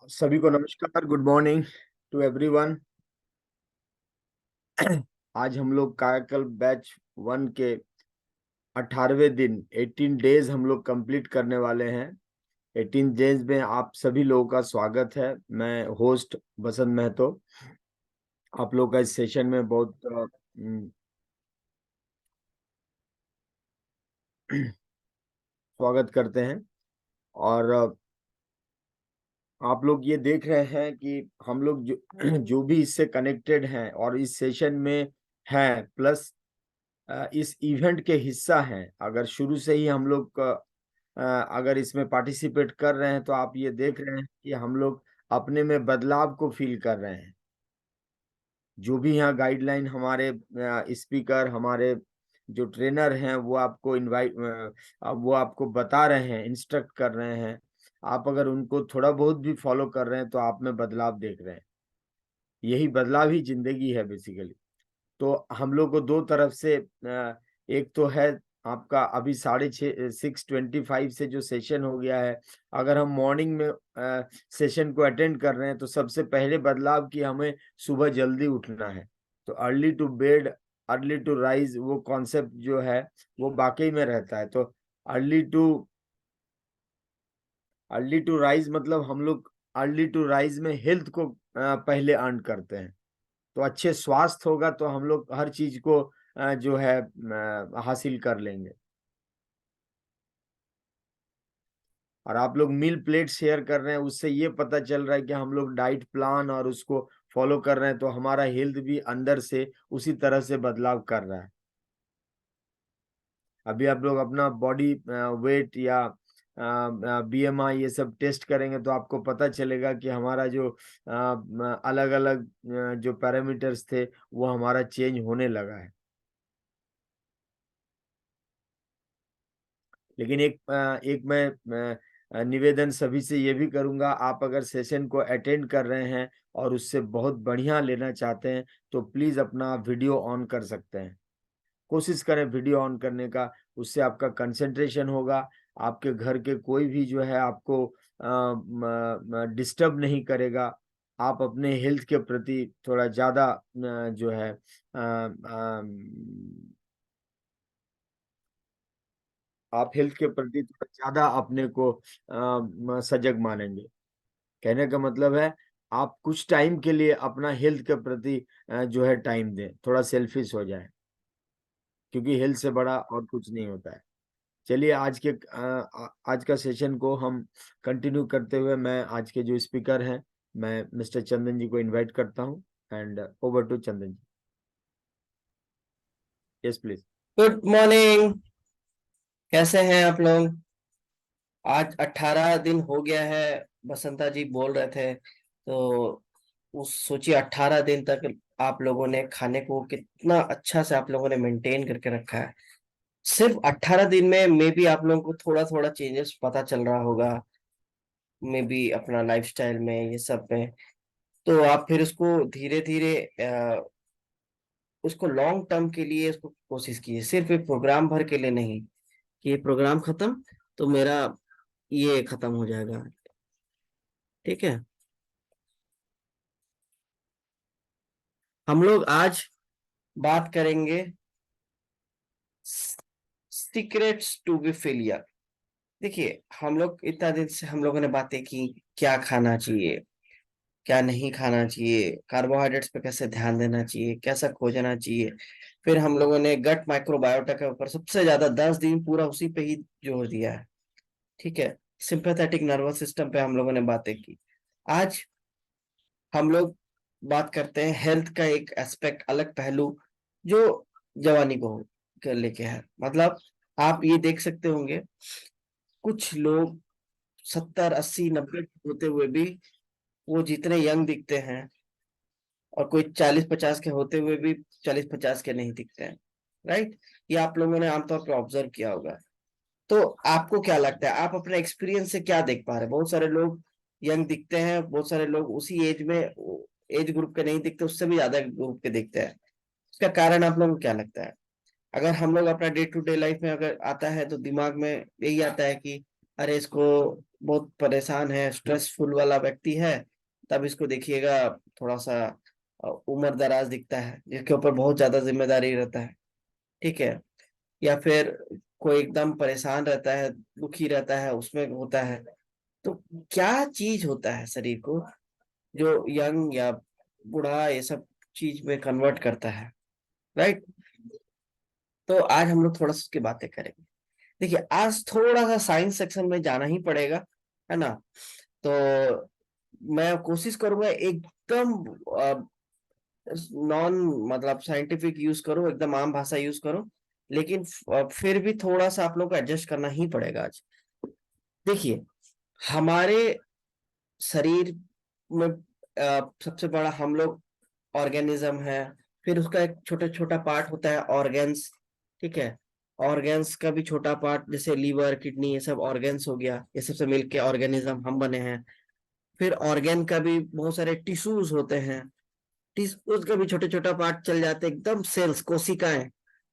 सभी को नमस्कार, गुड मॉर्निंग टू एवरीवन। आज हम लोग कायाकल्प बैच 1 के 18वें दिन 18 डेज हम लोग कंप्लीट करने वाले हैं। 18 डेज में आप सभी लोगों का स्वागत है। मैं होस्ट बसंत महतो आप लोग का इस सेशन में बहुत स्वागत करते हैं। और आप लोग ये देख रहे हैं कि हम लोग जो जो भी इससे कनेक्टेड हैं और इस सेशन में हैं, प्लस इस इवेंट के हिस्सा हैं, अगर शुरू से ही हम लोग अगर इसमें पार्टिसिपेट कर रहे हैं, तो आप ये देख रहे हैं कि हम लोग अपने में बदलाव को फील कर रहे हैं। जो भी यहाँ गाइडलाइन हमारे स्पीकर, हमारे जो ट्रेनर हैं, वो आपको वो आपको बता रहे हैं, इंस्ट्रक्ट कर रहे हैं। आप अगर उनको थोड़ा बहुत भी फॉलो कर रहे हैं तो आप में बदलाव देख रहे हैं। यही बदलाव ही जिंदगी है बेसिकली। तो हम लोग को दो तरफ से एक तो है आपका अभी 6:25 से जो सेशन हो गया है। अगर हम मॉर्निंग में सेशन को अटेंड कर रहे हैं तो सबसे पहले बदलाव कि हमें सुबह जल्दी उठना है। तो early to bed early to rise, वो कॉन्सेप्ट जो है वो वाकई में रहता है। तो early to early to rise मतलब हम लोग अर्ली टू राइज में हेल्थ को पहले अर्न करते हैं। तो अच्छे स्वास्थ्य होगा तो हम लोग हर चीज को जो है हासिल कर लेंगे। और आप लोग मील प्लेट शेयर कर रहे हैं, उससे ये पता चल रहा है कि हम लोग डाइट प्लान और उसको फॉलो कर रहे हैं, तो हमारा हेल्थ भी अंदर से उसी तरह से बदलाव कर रहा है। अभी आप लोग अपना बॉडी वेट या बीएमआई ये सब टेस्ट करेंगे तो आपको पता चलेगा कि हमारा जो अलग अलग जो पैरामीटर्स थे वो हमारा चेंज होने लगा है। लेकिन एक मैं निवेदन सभी से ये भी करूंगा, आप अगर सेशन को अटेंड कर रहे हैं और उससे बहुत बढ़िया लेना चाहते हैं तो प्लीज अपना वीडियो ऑन कर सकते हैं। कोशिश करें वीडियो ऑन करने का, उससे आपका कंसंट्रेशन होगा। आपके घर के कोई भी जो है आपको डिस्टर्ब नहीं करेगा। आप अपने हेल्थ के प्रति थोड़ा ज्यादा जो है आप हेल्थ के प्रति थोड़ा ज्यादा अपने को सजग मानेंगे। कहने का मतलब है आप कुछ टाइम के लिए अपना हेल्थ के प्रति जो है टाइम दें, थोड़ा सेल्फिश हो जाए, क्योंकि हेल्थ से बड़ा और कुछ नहीं होता है। चलिए आज का सेशन को हम कंटिन्यू करते हुए, मैं आज के जो स्पीकर हैं, मैं मिस्टर चंदन जी को इनवाइट करता हूं। And over to Chandan ji. Yes please. Good morning. कैसे हैं आप लोग? आज 18 दिन हो गया है। बसंता जी बोल रहे थे तो उस सोचिए 18 दिन तक आप लोगों ने खाने को कितना अच्छा से आप लोगों ने मेंटेन करके रखा है। सिर्फ 18 दिन में मे बी आप लोगों को थोड़ा थोड़ा चेंजेस पता चल रहा होगा, मे बी अपना लाइफस्टाइल में, ये सब में। तो आप फिर उसको धीरे धीरे उसको लॉन्ग टर्म के लिए इसको कोशिश कीजिए, सिर्फ एक प्रोग्राम भर के लिए नहीं कि ये प्रोग्राम खत्म तो मेरा ये खत्म हो जाएगा। ठीक है। हम लोग आज बात करेंगे सीक्रेट्स टू बी फेलियर। देखिए, हम लोग इतना दिन से हम लोगों ने बातें की, क्या खाना चाहिए, क्या नहीं खाना चाहिए, कार्बोहाइड्रेट्स पे कैसे ध्यान देना चाहिए, कैसा खोजना चाहिए। फिर हम लोगों ने गट माइक्रोबायोटा के ऊपर सबसे ज्यादा 10 दिन पूरा उसी पे ही जोर दिया है। ठीक है। सिंपैथेटिक नर्वस सिस्टम पे हम लोगों ने बातें की। आज हम लोग बात करते हैं हेल्थ का एक एस्पेक्ट, अलग पहलू जो जवानी को लेके है। मतलब आप ये देख सकते होंगे, कुछ लोग 70 80 90 होते हुए भी वो जितने यंग दिखते हैं, और कोई 40 50 के होते हुए भी 40 50 के नहीं दिखते हैं। राइट। ये आप लोगों ने आमतौर पर ऑब्जर्व किया होगा। तो आपको क्या लगता है, आप अपने एक्सपीरियंस से क्या देख पा रहे हैं? बहुत सारे लोग यंग दिखते हैं, बहुत सारे लोग उसी एज में, एज ग्रुप के नहीं दिखते, उससे भी ज्यादा ग्रुप के दिखते हैं। इसका कारण आप लोगों को क्या लगता है? अगर हम लोग अपना डे टू डे लाइफ में अगर आता है तो दिमाग में यही आता है कि अरे इसको बहुत परेशान है, स्ट्रेसफुल वाला व्यक्ति है, तब इसको देखिएगा थोड़ा सा उम्र दराज दिखता है, जिसके ऊपर बहुत ज्यादा जिम्मेदारी रहता है, ठीक है। या फिर कोई एकदम परेशान रहता है, दुखी रहता है, उसमें होता है। तो क्या चीज होता है शरीर को जो यंग या बूढ़ा ये सब चीज में कन्वर्ट करता है, राइट? तो आज हम लोग थोड़ा सा उसकी बातें करेंगे। देखिए, आज थोड़ा सा साइंस सेक्शन में जाना ही पड़ेगा, है ना। तो मैं कोशिश करूंगा एकदम नॉन मतलब साइंटिफिक यूज करूं, एकदम आम भाषा यूज करूं, लेकिन फिर भी थोड़ा सा आप लोग को एडजस्ट करना ही पड़ेगा आज। देखिए, हमारे शरीर में सबसे बड़ा हम लोग ऑर्गेनिज्म है, फिर उसका एक छोटा छोटा पार्ट होता है ऑर्गेन्स, ठीक है। ऑर्गेन्स का भी छोटा पार्ट, जैसे लीवर, किडनी, ये सब ऑर्गेन्स हो गया, ये सबसे मिलके ऑर्गेनिज्म हम बने हैं। फिर ऑर्गेन का भी बहुत सारे टिश्यूज होते हैं, उसका भी छोटे छोटा पार्ट चल जाते हैं, एकदम सेल्स, कोशिकाएं,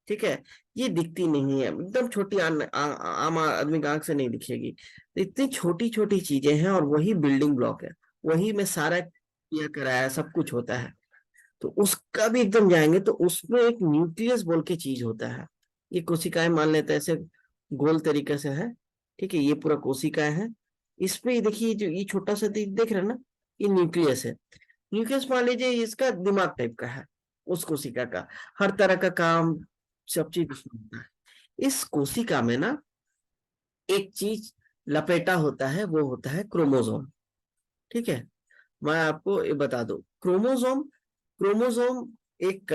ठीक है। ये दिखती नहीं है, एकदम छोटी आम आदमी की आंख से नहीं दिखेगी। तो इतनी छोटी छोटी चीजें हैं, और वही बिल्डिंग ब्लॉक है, वही में सारा किया कराया सब कुछ होता है। तो उसका भी एकदम जाएंगे तो उसमें एक न्यूक्लियस बोल के चीज होता है। ये कोशिकाएं मान लेते हैं ऐसे गोल तरीके से है, ठीक है, ये पूरा कोशिकाएं है। इसमें देखिए, जो ये छोटा सा देख रहे हैं ना, ये न्यूक्लियस है। न्यूक्लियस मान लीजिए इसका दिमाग टाइप का है, उस कोशिका का हर तरह का काम, सब चीज उसमें होता है। इस कोशिका में ना एक चीज लपेटा होता है, वो होता है क्रोमोसोम, ठीक है। मैं आपको ये बता दूं, क्रोमोसोम क्रोमोसोम एक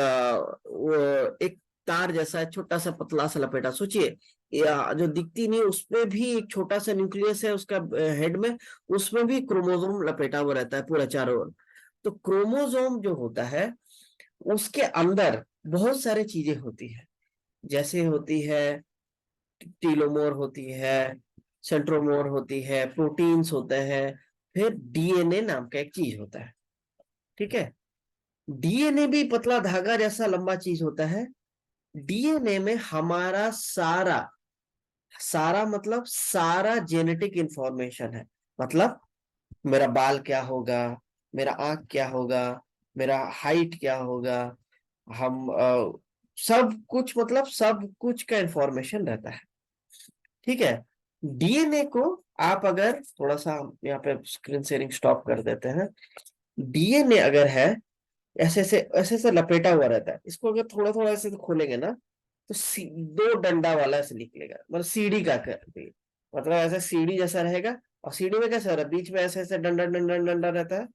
तार जैसा है, छोटा सा पतला सा लपेटा, सोचिए, या जो दिखती नहीं उसमें भी एक छोटा सा न्यूक्लियस है उसका हेड में, उसमें भी क्रोमोसोम लपेटा हुआ रहता है पूरा चारों ओर। तो क्रोमोसोम जो होता है उसके अंदर बहुत सारी चीजें होती है, जैसे होती है टीलोमोर होती है, सेंट्रोमोर होती है, प्रोटीन्स होते हैं, फिर डीएनए नाम का एक चीज होता है, ठीक है। डीएनए भी पतला धागा जैसा लंबा चीज होता है। डीएनए में हमारा सारा सारा मतलब सारा जेनेटिक इंफॉर्मेशन है। मतलब मेरा बाल क्या होगा, मेरा आंख क्या होगा, मेरा हाइट क्या होगा, हम सब कुछ, मतलब सब कुछ का इंफॉर्मेशन रहता है, ठीक है। डीएनए को आप अगर थोड़ा सा यहाँ पे स्क्रीन शेयरिंग स्टॉप कर देते हैं, डीएनए अगर है ऐसे ऐसे लपेटा हुआ रहता है, इसको अगर थोड़ा थोड़ा ऐसे खोलेंगे ना, तो दो डंडा वाला ऐसे निकलेगा, मतलब सीढ़ी का कर, मतलब ऐसा सीढ़ी जैसा रहेगा। और सीढ़ी में कैसा हो रहा है, बीच में ऐसे ऐसे डंडा डंडा डंडा रहता है,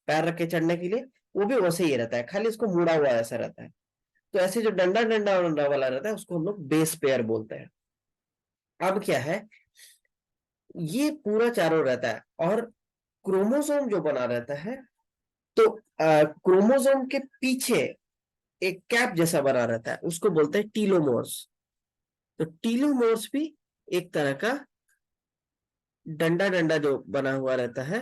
पैर रख के चढ़ने के लिए, वो भी वैसे ही रहता है, खाली इसको मुड़ा हुआ ऐसा रहता है। तो ऐसे जो डंडा डंडा डंडा वाला रहता है उसको हम लोग बेस पेयर बोलते हैं। अब क्या है, ये पूरा चारों रहता है, और क्रोमोसोम जो बना रहता है, तो क्रोमोसोम के पीछे एक कैप जैसा बना रहता है, उसको बोलते हैं टीलोमोर्स। तो टीलोमोर्स भी एक तरह का डंडा डंडा जो बना हुआ रहता है,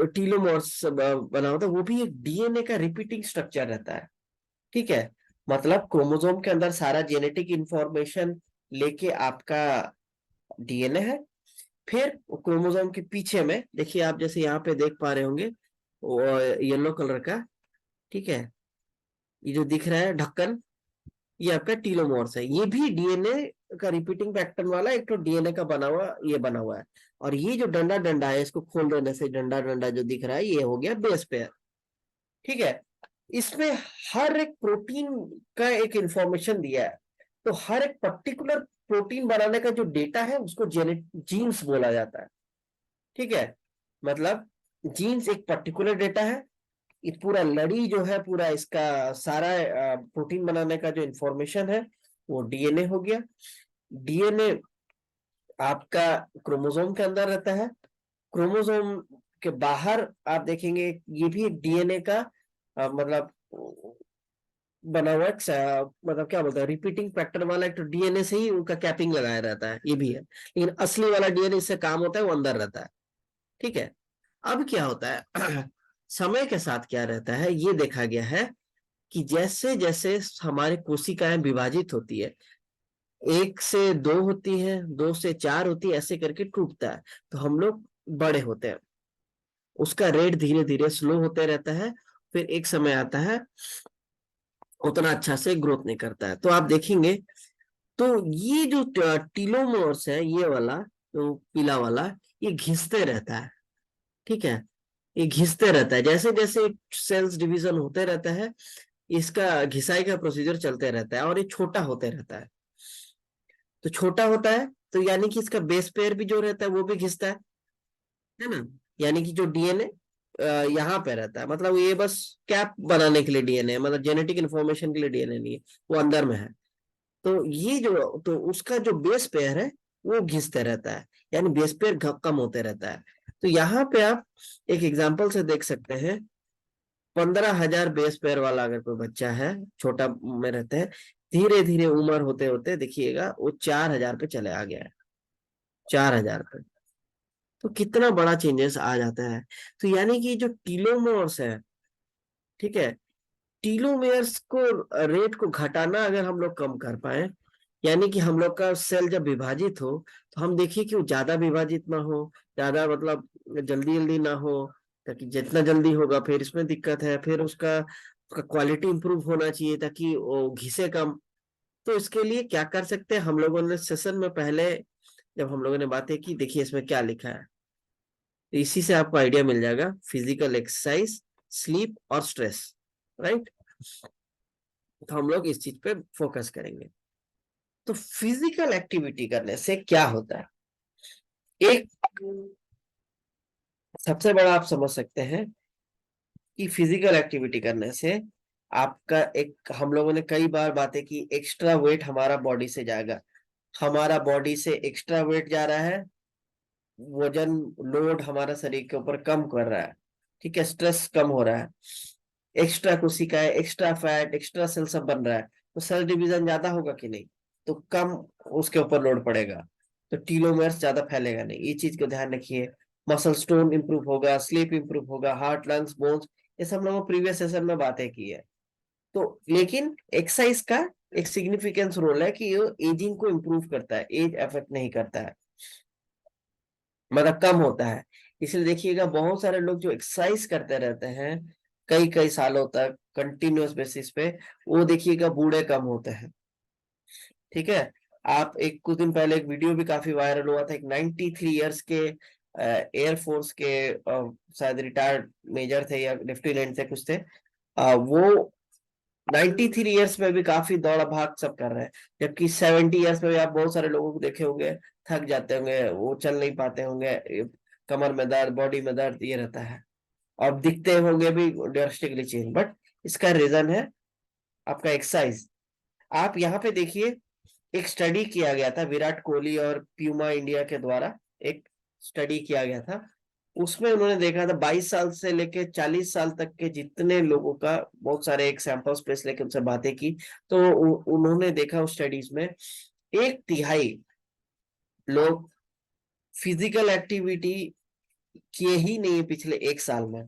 टीलोमोर्स बना होता है, वो भी एक डीएनए का रिपीटिंग स्ट्रक्चर रहता है, ठीक है। मतलब क्रोमोसोम के अंदर सारा जेनेटिक इंफॉर्मेशन लेके आपका डीएनए है। फिर क्रोमोसोम के पीछे में देखिए, आप जैसे यहाँ पे देख पा रहे होंगे, येलो कलर का, ठीक है, ये जो दिख रहा है ढक्कन, ये आपका टीलोमोर्स है। ये भी डीएनए का रिपीटिंग पैटर्न वाला एक तो डीएनए का बना हुआ, ये बना हुआ है। और ये जो डंडा डंडा है, इसको खोल देने से डंडा डंडा जो दिख रहा है, ये हो गया बेस पेयर, ठीक है। इसमें हर एक प्रोटीन का एक इंफॉर्मेशन दिया है। तो हर एक पर्टिकुलर प्रोटीन बनाने का जो डेटा है उसको जीन्स बोला जाता है, ठीक है। मतलब जीन्स एक पर्टिकुलर डेटा है, ये पूरा लड़ी जो है, पूरा इसका सारा प्रोटीन बनाने का जो इंफॉर्मेशन है वो डीएनए हो गया। डीएनए आपका क्रोमोसोम के अंदर रहता है। क्रोमोसोम के बाहर आप देखेंगे, ये भी एक डीएनए का मतलब बना हुआ मतलब क्या बोलते हैं, रिपीटिंग फैक्टर वाला एक तो डीएनए से ही उनका कैपिंग लगाया रहता है, ये भी है। लेकिन असली वाला डीएनए इससे काम होता है, वो अंदर रहता है, ठीक है। अब क्या होता है समय के साथ क्या रहता है, ये देखा गया है कि जैसे जैसे हमारे कोशिकाएं विभाजित होती है, 1 से 2 होती है, 2 से 4 होती है, ऐसे करके टूटता है। तो हम लोग बड़े होते हैं, उसका रेट धीरे धीरे स्लो होते रहता है, फिर एक समय आता है उतना अच्छा से ग्रोथ नहीं करता है। तो आप देखेंगे, तो ये जो टीलोमर्स है, ये वाला जो पीला वाला, ये घिसते रहता है। ठीक है, ये घिसते रहता है, जैसे जैसे सेल्स डिवीजन होते रहता है, इसका घिसाई का प्रोसीजर चलते रहता है, और ये छोटा होते रहता है। तो छोटा होता है, तो यानी कि इसका बेस पेयर भी जो रहता है वो भी घिसता है ना। यानी कि जो डीएनए यहाँ पे रहता है, मतलब ये बस कैप बनाने के लिए डीएनए, मतलब जेनेटिक इंफॉर्मेशन के लिए डीएनए नहीं है, वो अंदर में है। तो ये जो, तो उसका जो बेस पेयर है वो घिसते रहता है, यानी बेस पेयर कम होते रहता है। तो यहाँ पे आप एक एग्जांपल से देख सकते हैं, 15,000 बेस पेयर वाला अगर कोई बच्चा है, छोटा में रहते हैं, धीरे धीरे उम्र होते होते देखिएगा वो 4,000 पे चले आ गया है, 4,000 पे। तो कितना बड़ा चेंजेस आ जाता है। तो यानी कि जो टीलोमर्स है, ठीक है, टीलोमेयर्स को, रेट को घटाना अगर हम लोग कम कर पाए, यानी कि हम लोग का सेल जब विभाजित हो, तो हम देखिए कि वो ज्यादा विभाजित ना हो, ज्यादा मतलब जल्दी जल्दी ना हो, ताकि जितना जल्दी होगा फिर इसमें दिक्कत है, फिर उसका क्वालिटी इंप्रूव होना चाहिए ताकि वो घिसे कम। तो इसके लिए क्या कर सकते हैं हम लोगों ने सेशन में पहले, जब हम लोगों ने बातें की, देखिए इसमें क्या लिखा है, तो इसी से आपको आइडिया मिल जाएगा, फिजिकल एक्सरसाइज, स्लीप और स्ट्रेस, राइट। तो हम लोग इस चीज पे फोकस करेंगे। तो फिजिकल एक्टिविटी करने से क्या होता है, एक सबसे बड़ा आप समझ सकते हैं कि फिजिकल एक्टिविटी करने से आपका एक, हम लोगों ने कई बार बातें की, एक्स्ट्रा वेट हमारा बॉडी से जाएगा, हमारा बॉडी से एक्स्ट्रा वेट जा रहा है, वजन लोड हमारा शरीर के ऊपर कम कर रहा है, ठीक है, स्ट्रेस कम हो रहा है, एक्स्ट्रा कोशिकाएं, एक्स्ट्रा फैट, एक्स्ट्रा सेल सब बन रहा है, तो सेल डिवीजन ज्यादा होगा कि नहीं, तो कम उसके ऊपर लोड पड़ेगा, तो टीलोमेर्स ज्यादा फैलेगा नहीं, ये चीज को ध्यान रखिए। मसल स्टोन इंप्रूव होगा, स्लीप इंप्रूव होगा, हार्ट, लंग्स, बोन्स, ये सब लोगों प्रीवियस सेशन में बातें की है। तो लेकिन एक्सरसाइज का एक सिग्निफिकेंस रोल है कि ये एजिंग को इम्प्रूव करता है, एज अफेक्ट नहीं करता है, मतलब कम होता है। इसलिए देखिएगा बहुत सारे लोग जो एक्सरसाइज करते रहते हैं कई कई सालों तक कंटिन्यूअस बेसिस पे, वो देखिएगा बूढ़े कम होते हैं। ठीक है, आप एक कुछ दिन पहले एक वीडियो भी काफी वायरल हुआ था, एक 93 इयर्स के एयरफोर्स के शायद रिटायर्ड मेजर थे या लेफ्टिनेंट थे, कुछ थे, वो 93 इयर्स में भी काफी दौड़ भाग सब कर रहे हैं, जबकि 70 इयर्स में भी आप बहुत सारे लोगों को देखे होंगे, थक जाते होंगे, वो चल नहीं पाते होंगे, कमर में दर्द, बॉडी में दर्द ये रहता है, और दिखते होंगे भी ड्रास्टिकली चेंज। बट इसका रीजन है आपका एक्सरसाइज। आप यहाँ पे देखिए, एक स्टडी किया गया था विराट कोहली और प्यूमा इंडिया के द्वारा, एक स्टडी किया गया था, उसमें उन्होंने देखा था 22 साल से लेके 40 साल तक के जितने लोगों का, बहुत सारे एक सैंपल स्पेस लेके उनसे बातें की, तो उन्होंने देखा उस स्टडीज में 1/3 लोग फिजिकल एक्टिविटी किए ही नहीं है पिछले 1 साल में।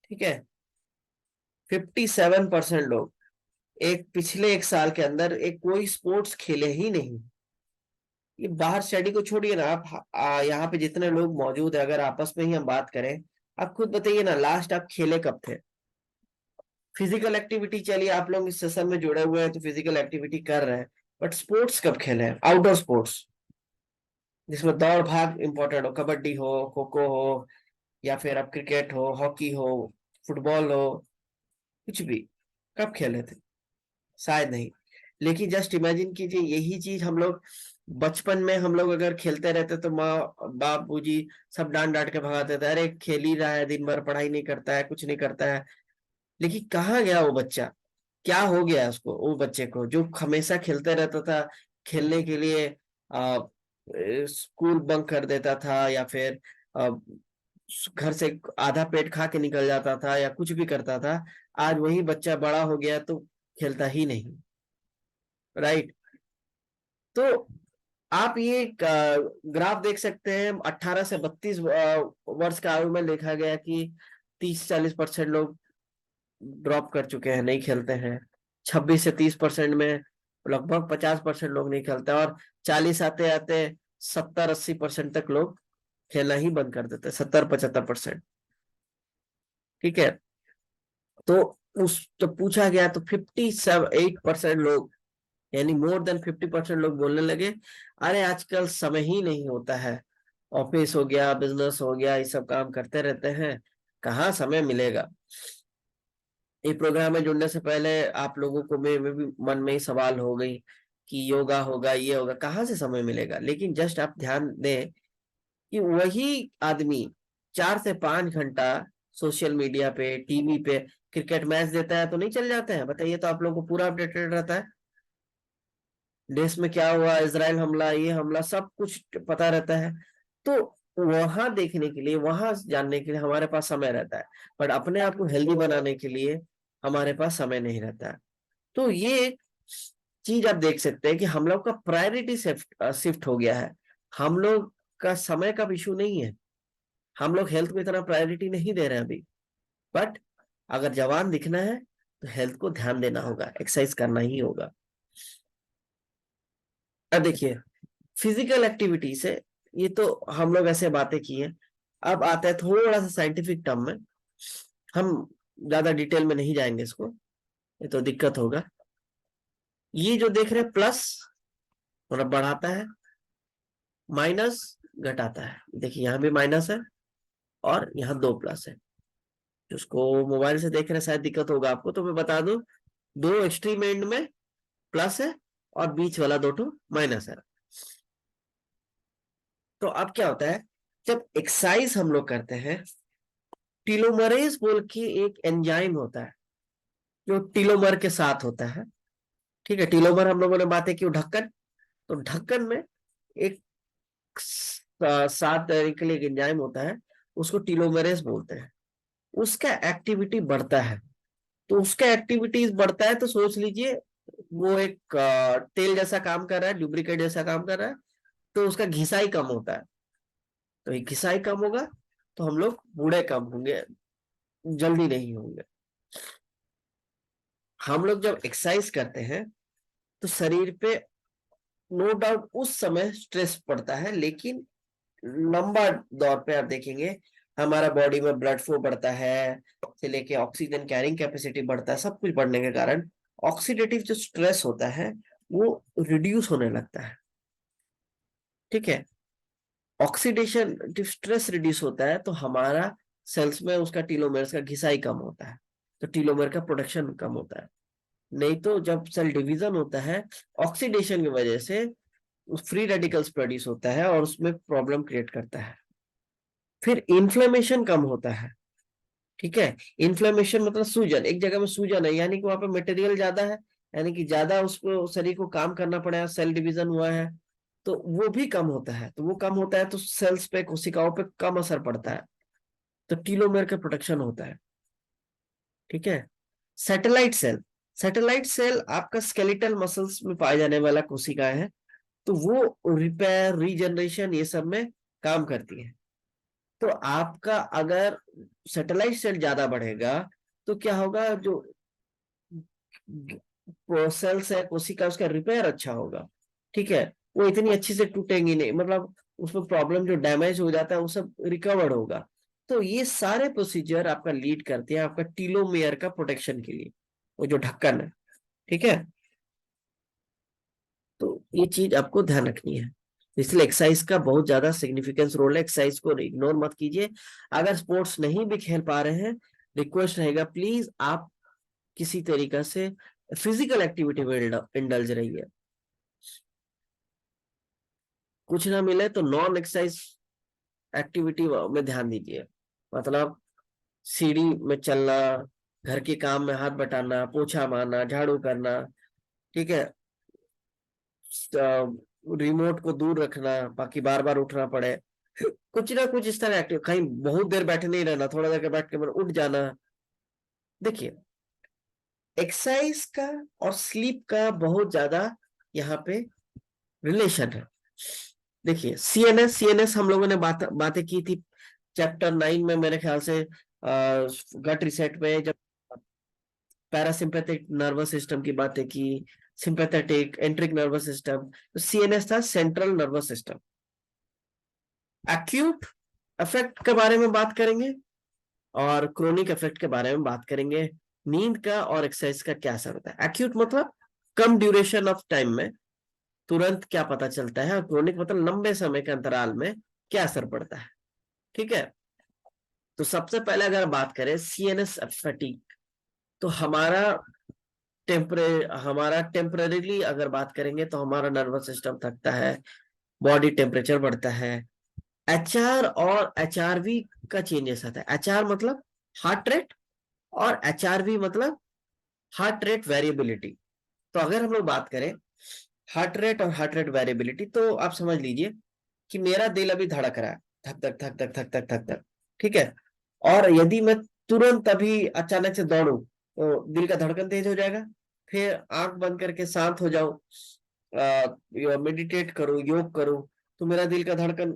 ठीक है, 57% लोग एक पिछले 1 साल के अंदर एक कोई स्पोर्ट्स खेले ही नहीं। ये बाहर स्टडी को छोड़िए ना, आप यहाँ पे जितने लोग मौजूद है, अगर आपस में ही हम बात करें, आप खुद बताइए ना लास्ट आप खेले कब थे। फिजिकल एक्टिविटी, चलिए आप लोग इस सेशन में जुड़े हुए हैं तो फिजिकल एक्टिविटी कर रहे हैं, बट स्पोर्ट्स कब खेले हैं, आउटडोर स्पोर्ट्स जिसमें दौड़ भाग इंपॉर्टेंट हो, कबड्डी हो, खो खो हो, या फिर अब क्रिकेट हो, हॉकी हो, फुटबॉल हो, कुछ भी, कब खेले थे, शायद नहीं। लेकिन जस्ट इमेजिन कीजिए यही चीज हम लोग बचपन में, हम लोग अगर खेलते रहते तो माँ बाबूजी सब डांट डांट के भगाते थे, अरे खेल ही रहा है दिन भर, पढ़ाई नहीं करता है, कुछ नहीं करता है। लेकिन कहाँ गया वो बच्चा, क्या हो गया उसको, वो बच्चे को जो हमेशा खेलते रहता था, खेलने के लिए स्कूल बंक कर देता था, या फिर आ, घर से आधा पेट खा के निकल जाता था, या कुछ भी करता था, आज वही बच्चा बड़ा हो गया तो खेलता ही नहीं, राइट। तो आप ये ग्राफ देख सकते हैं, 18 से 32 वर्ष का आयु में देखा गया कि 30-40% लोग ड्रॉप कर चुके हैं, नहीं खेलते हैं। 26 से 30% में लगभग 50% लोग नहीं खेलते, और 40 आते आते 70-80% तक लोग खेलना ही बंद कर देते, 70-75%। ठीक है, तो उस तो पूछा गया तो 58% लोग, यानी मोर देन 50% लोग बोलने लगे, अरे आजकल समय ही नहीं होता है, ऑफिस हो गया, बिजनेस हो गया, ये सब काम करते रहते हैं, कहाँ समय मिलेगा। ये प्रोग्राम में जुड़ने से पहले आप लोगों को में भी मन में ही सवाल हो गई कि योगा होगा, ये होगा, कहाँ से समय मिलेगा। लेकिन जस्ट आप ध्यान दें कि वही आदमी 4 से 5 घंटा सोशल मीडिया पे, टीवी पे क्रिकेट मैच देता है तो नहीं चल जाते हैं? बताइए, तो आप लोगों को पूरा अपडेटेड रहता है, देश में क्या हुआ, इजराइल हमला, ये हमला, सब कुछ पता रहता है। तो वहां देखने के लिए, वहां जानने के लिए हमारे पास समय रहता है, बट अपने आप को हेल्दी बनाने के लिए हमारे पास समय नहीं रहता है। तो ये एक चीज आप देख सकते हैं कि हम लोग का प्रायोरिटी शिफ्ट शिफ्ट हो गया है। हम लोग का समय का इशू नहीं है, हम लोग हेल्थ को इतना प्रायोरिटी नहीं दे रहे हैं अभी। बट अगर जवान दिखना है तो हेल्थ को ध्यान देना होगा, एक्सरसाइज करना ही होगा। अब देखिए, फिजिकल एक्टिविटी से ये तो हम लोग ऐसे बातें की हैं। अब आता है थोड़ा सा साइंटिफिक टर्म में, हम ज्यादा डिटेल में नहीं जाएंगे इसको, ये तो दिक्कत होगा। ये जो देख रहे हैं प्लस मतलब बढ़ाता है, माइनस घटाता है। देखिए यहाँ भी माइनस है और यहाँ 2 प्लस है। जिसको मोबाइल से देख रहे हैं शायद दिक्कत होगा आपको, तो मैं बता दूं, 2 एक्सट्रीम एंड में प्लस है और बीच वाला 2 ठो माइनस है। तो अब क्या होता है, जब एक्सरसाइज हम लोग करते हैं, टीलोमरेज बोल के एक एंजाइम होता है जो टीलोमर के साथ होता है। ठीक है, टीलोमर हम लोगों ने बातें की, ढक्कन, तो ढक्कन में एक साथ के लिए एक एंजाइम होता है, उसको टीलोमरेज बोलते हैं। उसका एक्टिविटी बढ़ता है, तो उसका एक्टिविटीज बढ़ता है तो सोच लीजिए वो एक तेल जैसा काम कर रहा है, लुब्रिकेट जैसा काम कर रहा है, तो उसका घिसाई कम होता है। तो ये घिसाई कम होगा तो हम लोग बूढ़े कम होंगे, जल्दी नहीं होंगे। हम लोग जब एक्सरसाइज करते हैं तो शरीर पे नो डाउट उस समय स्ट्रेस पड़ता है, लेकिन लंबा दौर पे आप देखेंगे हमारा बॉडी में ब्लड फ्लो बढ़ता है, से लेके ऑक्सीजन कैरिंग कैपेसिटी बढ़ता है। सब कुछ बढ़ने के कारण ऑक्सीडेटिव जो स्ट्रेस होता है वो रिड्यूस होने लगता है। ठीक है, ऑक्सीडेशन स्ट्रेस रिड्यूस होता है तो हमारा सेल्स में उसका टीलोमेर्स का घिसाई कम होता है, तो टीलोमेर का प्रोडक्शन कम होता है। नहीं तो जब सेल डिवीजन होता है, ऑक्सीडेशन की वजह से फ्री रेडिकल्स प्रोड्यूस होता है और उसमें प्रॉब्लम क्रिएट करता है। फिर इन्फ्लेमेशन कम होता है। ठीक है, इन्फ्लेमेशन मतलब सूजन, एक जगह में सूजन है यानी कि वहां पे मटेरियल ज्यादा है, यानी कि ज्यादा उसको शरीर को काम करना पड़ेगा, सेल डिवीजन हुआ है, तो वो भी कम होता है। तो वो कम होता है तो सेल्स पे, कोशिकाओं पे कम असर पड़ता है, तो टीलोमेर का प्रोटेक्शन होता है। ठीक है, सैटेलाइट सेल, सैटेलाइट सेल आपका स्केलेटल मसल्स में पाए जाने वाला कोशिकाएं हैं, तो वो रिपेयर, रीजनरेशन, ये सब में काम करती है। तो आपका अगर सैटेलाइट सेल ज्यादा बढ़ेगा तो क्या होगा, जो सेल्स है कोशिका, उसका रिपेयर अच्छा होगा। ठीक है, वो इतनी अच्छी से टूटेंगी नहीं, मतलब उसमें प्रॉब्लम जो डैमेज हो जाता है वो सब रिकवर होगा। तो ये सारे प्रोसीजर आपका लीड करते हैं आपका टीलोमेयर का प्रोटेक्शन के लिए, वो जो ढक्कन है। ठीक है, तो ये चीज आपको ध्यान रखनी है। इसलिए एक्सरसाइज का बहुत ज्यादा सिग्निफिकेंस रोल है, एक्सरसाइज को इग्नोर मत कीजिए। अगर स्पोर्ट्स नहीं भी खेल पा रहे हैं, रिक्वेस्ट रहेगा प्लीज आप किसी तरीका से फिजिकल एक्टिविटी में इंडल्ज रहिए। कुछ ना मिले तो नॉन एक्सरसाइज एक्टिविटी में ध्यान दीजिए, मतलब सीढ़ी में चलना, घर के काम में हाथ बटाना, पोछा मारना, झाड़ू करना। ठीक है, रिमोट को दूर रखना बाकी बार बार उठना पड़े, कुछ ना कुछ इस तरह एक्टिव, कहीं बहुत देर बैठे नहीं रहना, थोड़ा देर के बैठ के उठ जाना। देखिए, एक्सरसाइज का और स्लीप का बहुत ज्यादा यहाँ पे रिलेशन है। देखिए, सीएनएस, सीएनएस हम लोगों ने बातें की थी चैप्टर 9 में मेरे ख्याल से, गट रिसेट में, जब पैरासिम्पैथिक नर्वस सिस्टम की बातें की, सिंपैथेटिक, एंट्रिक नर्वस सिस्टम। तो सीएनएस था central nervous system. Acute effect के बारे में बात करेंगे और क्रोनिक इफेक्ट के बारे में बात करेंगे। नींद का और एक्सरसाइज का क्या असर होता है। एक्यूट मतलब कम ड्यूरेशन ऑफ टाइम में तुरंत क्या पता चलता है, और क्रोनिक मतलब लंबे समय के अंतराल में क्या असर पड़ता है। ठीक है, तो सबसे पहले अगर बात करें सीएनएस फटीग, तो हमारा टेम्परेली अगर बात करेंगे तो हमारा नर्वस सिस्टम थकता है, बॉडी टेम्परेचर बढ़ता है। एचआर और एचआरवी का चेंजेस आता है। एचआर मतलब हार्ट रेट, और एचआरवी मतलब हार्ट रेट वेरिएबिलिटी। तो अगर हम लोग बात करें हार्ट रेट और हार्ट रेट वेरिएबिलिटी, तो आप समझ लीजिए कि मेरा दिल अभी धड़क रहा है, धक धक धक धक धक धक धक धक, ठीक है। और यदि मैं तुरंत अभी अचानक से दौड़ू तो दिल का धड़कन तेज हो जाएगा। फिर आंख बंद करके शांत हो जाओ, मेडिटेट करो, योग करो, तो मेरा दिल का धड़कन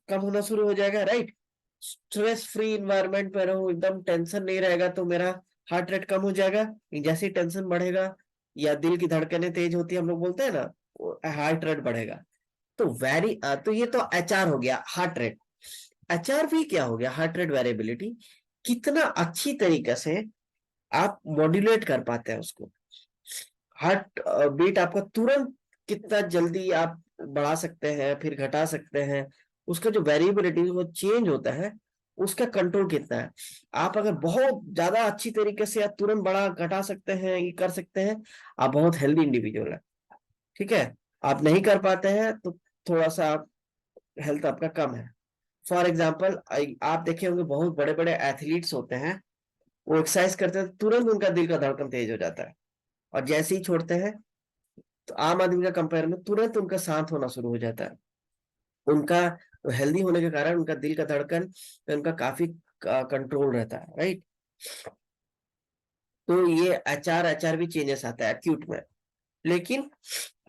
कम होना शुरू हो जाएगा, राइट। स्ट्रेस फ्री इन्वायरमेंट में रहूं, एकदम टेंशन नहीं रहेगा, तो मेरा हार्ट रेट कम हो जाएगा। जैसे ही टेंशन बढ़ेगा या दिल की धड़कनें तेज होती है, हम लोग बोलते हैं ना, हार्ट रेट बढ़ेगा। तो ये तो एचआर हो गया, हार्ट रेट। एचआरवी क्या हो गया, हार्ट रेट वेरिएबिलिटी। कितना अच्छी तरीके से आप मॉड्यूलेट कर पाते हैं उसको, हार्ट बीट आपका तुरंत कितना जल्दी आप बढ़ा सकते हैं, फिर घटा सकते हैं। उसका जो वेरिएबिलिटी वो चेंज होता है, उसका कंट्रोल कितना है। आप अगर बहुत ज्यादा अच्छी तरीके से आप तुरंत बड़ा घटा सकते हैं, ये कर सकते हैं, आप बहुत हेल्दी इंडिविजुअल है। ठीक है, आप नहीं कर पाते हैं तो थोड़ा सा हेल्थ आपका कम है। फॉर एग्जाम्पल, आप देखे होंगे बहुत बड़े बड़े एथलीट्स होते हैं, वो एक्सरसाइज करते हैं तुरंत उनका दिल का धड़कन तेज हो जाता है, और जैसे ही छोड़ते हैं तो आम आदमी का कंपेयर में तुरंत उनका शांत होना शुरू हो जाता है। उनका हेल्दी होने के कारण उनका दिल का धड़कन उनका काफी कंट्रोल रहता है, राइट। तो ये एचआर भी चेंजेस आता है एक्यूट में। लेकिन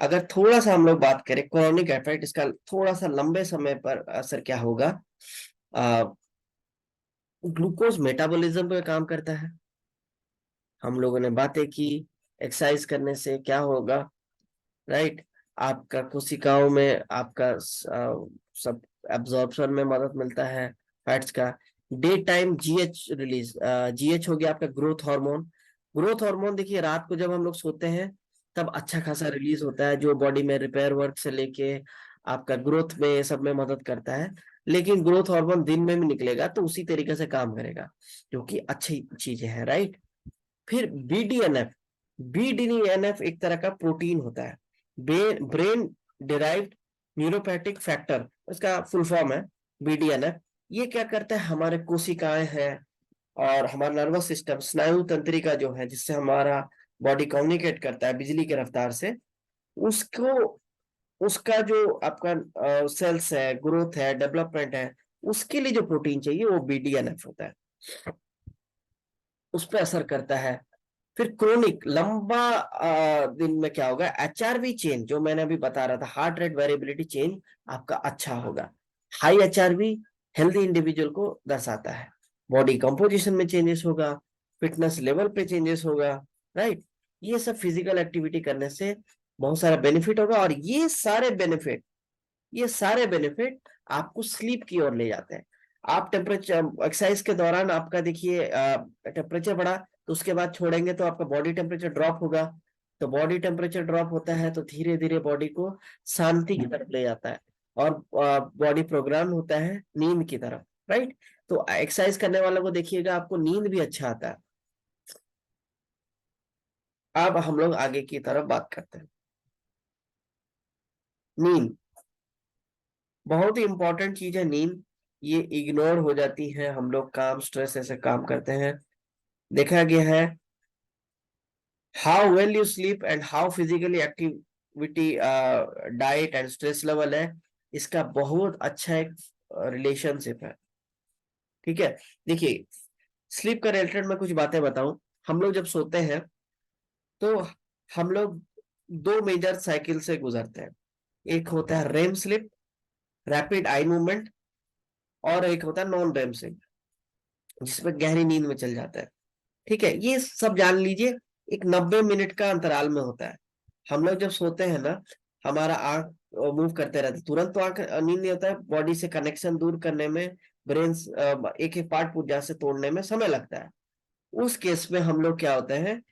अगर थोड़ा सा हम लोग बात करें क्रोनिक इफेक्ट, इसका थोड़ा सा लंबे समय पर असर क्या होगा। ग्लूकोज मेटाबॉलिज्म पे काम करता है। हम लोगों ने बातें की एक्सरसाइज करने से क्या होगा, राइट। आपका कोशिकाओं में आपका सब एब्जॉर्प्शन में मदद मिलता है फैट्स का। Day time GH release, GH हो गया आपका ग्रोथ हार्मोन। ग्रोथ हार्मोन देखिए, रात को जब हम लोग सोते हैं तब अच्छा खासा रिलीज होता है, जो बॉडी में रिपेयर वर्क से लेके आपका ग्रोथ में सब में मदद करता है। लेकिन ग्रोथ हार्मोन दिन में भी निकलेगा तो उसी तरीके से काम करेगा, जो कि अच्छी चीजें हैं, राइट। फिर बीडीएनएफ, बीडीएनएफ एक तरह का प्रोटीन होता है, ब्रेन डिराइव्ड न्यूरोपैथिक फैक्टर, इसका फुल फॉर्म है बीडीएनएफ। ये क्या करता है, हमारे कोशिकाएं हैं और हमारा नर्वस सिस्टम, स्नायु तंत्रिका जो है जिससे हमारा बॉडी कम्युनिकेट करता है बिजली की रफ्तार से, उसको उसका जो आपका सेल्स है, ग्रोथ है, डेवलपमेंट है, उसके लिए जो प्रोटीन चाहिए वो बीडीएनएफ होता है, उस पर असर करता है। फिर क्रोनिक लंबा दिन में क्या होगा, एचआरवी चेंज जो मैंने अभी बता रहा था, हार्ट रेट वेरिएबिलिटी चेंज आपका अच्छा होगा। हाई एचआरवी हेल्दी इंडिविजुअल को दर्शाता है। बॉडी कंपोजिशन में चेंजेस होगा, फिटनेस लेवल पे चेंजेस होगा, राइट। ये सब फिजिकल एक्टिविटी करने से बहुत सारा बेनिफिट होगा, और ये सारे बेनिफिट आपको स्लीप की ओर ले जाते हैं। आप टेम्परेचर एक्सरसाइज के दौरान आपका देखिए टेम्परेचर बढ़ा, तो उसके बाद छोड़ेंगे तो आपका बॉडी टेम्परेचर ड्रॉप होगा। तो बॉडी टेम्परेचर ड्रॉप होता है तो धीरे धीरे बॉडी को शांति की तरफ ले जाता है, और बॉडी प्रोग्राम होता है नींद की तरफ, राइट। तो एक्सरसाइज करने वालों को देखिएगा आपको नींद भी अच्छा आता है। अब हम लोग आगे की तरफ बात करते हैं। नींद बहुत ही इंपॉर्टेंट चीज है, नींद। ये इग्नोर हो जाती है, हम लोग काम स्ट्रेस ऐसे काम करते हैं। देखा गया है how well you sleep and how physically activity, diet and stress level है, इसका बहुत अच्छा एक रिलेशनशिप है। ठीक है, देखिए स्लीप का रिलेटेड मैं कुछ बातें बताऊं। हम लोग जब सोते हैं तो हम लोग दो मेजर साइकिल से गुजरते हैं। एक होता है REM sleep, rapid eye movement, और एक होता है नॉन रेम स्लीप, जिसमें गहरी नींद में चल जाता है। ठीक है, ये सब जान लीजिए, एक 90 मिनट का अंतराल में होता है। हम लोग जब सोते हैं ना, हमारा आंख मूव करते रहते, तुरंत तो आंख नींद नहीं होता है, बॉडी से कनेक्शन दूर करने में, ब्रेन एक एक पार्ट पुर्जा से तोड़ने में समय लगता है। उस केस में हम लोग क्या होते हैं,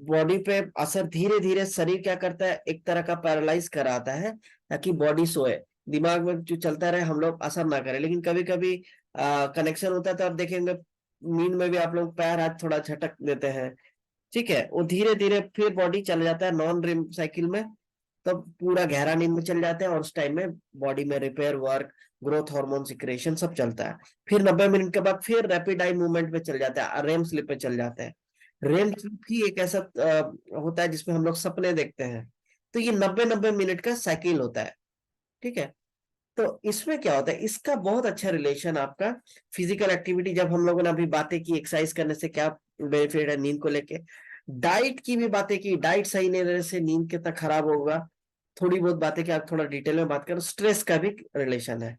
बॉडी पे असर धीरे धीरे शरीर क्या करता है, एक तरह का पैरालाइज कराता है ताकि बॉडी सोए, दिमाग में जो चलता रहे हम लोग असर ना करें। लेकिन कभी कभी कनेक्शन होता है तो आप देखेंगे नींद में भी आप लोग पैर हाथ थोड़ा झटक देते हैं, ठीक है, वो धीरे धीरे फिर बॉडी चले जाता है नॉन रिम साइकिल में, तब पूरा गहरा नींद में चल जाते हैं और उस टाइम में बॉडी में repair work, growth hormone secretion सब चलता है। फिर 90 मिनट के बाद फिर रैपिड आई मूवमेंट पे चल जाता है, रेम स्लिप पे चल जाते हैं। रेम स्लिप ही एक ऐसा होता है जिसमें हम लोग सपने देखते हैं। तो ये 90-90 मिनट का साइकिल होता है, ठीक है। तो इसमें क्या होता है, इसका बहुत अच्छा रिलेशन आपका फिजिकल एक्टिविटी, जब हम लोगों ने अभी बातें की एक्सरसाइज करने से क्या बेनिफिट है नींद को लेके, डाइट की भी बातें की, डाइट सही नहीं रहने से नींद कितना खराब होगा, थोड़ी बहुत बातें की, आप थोड़ा डिटेल में बात करो, स्ट्रेस का भी रिलेशन है।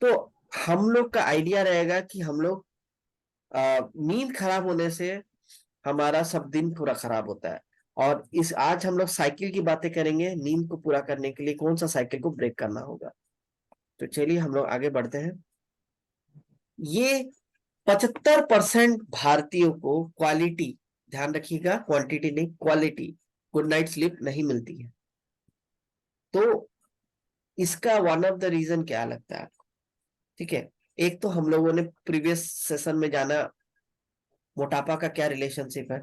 तो हम लोग का आइडिया रहेगा कि हम लोग नींद खराब होने से हमारा सब दिन पूरा खराब होता है। और इस आज हम लोग साइकिल की बातें करेंगे, नींद को पूरा करने के लिए कौन सा साइकिल को ब्रेक करना होगा। तो चलिए हम लोग आगे बढ़ते हैं। ये 75% भारतीयों को क्वालिटी, ध्यान रखिएगा क्वांटिटी नहीं क्वालिटी, गुड नाइट स्लीप नहीं मिलती है। तो इसका वन ऑफ द रीजन क्या लगता है आपको, ठीक है। एक तो हम लोगों ने प्रीवियस सेशन में जाना मोटापा का क्या रिलेशनशिप है,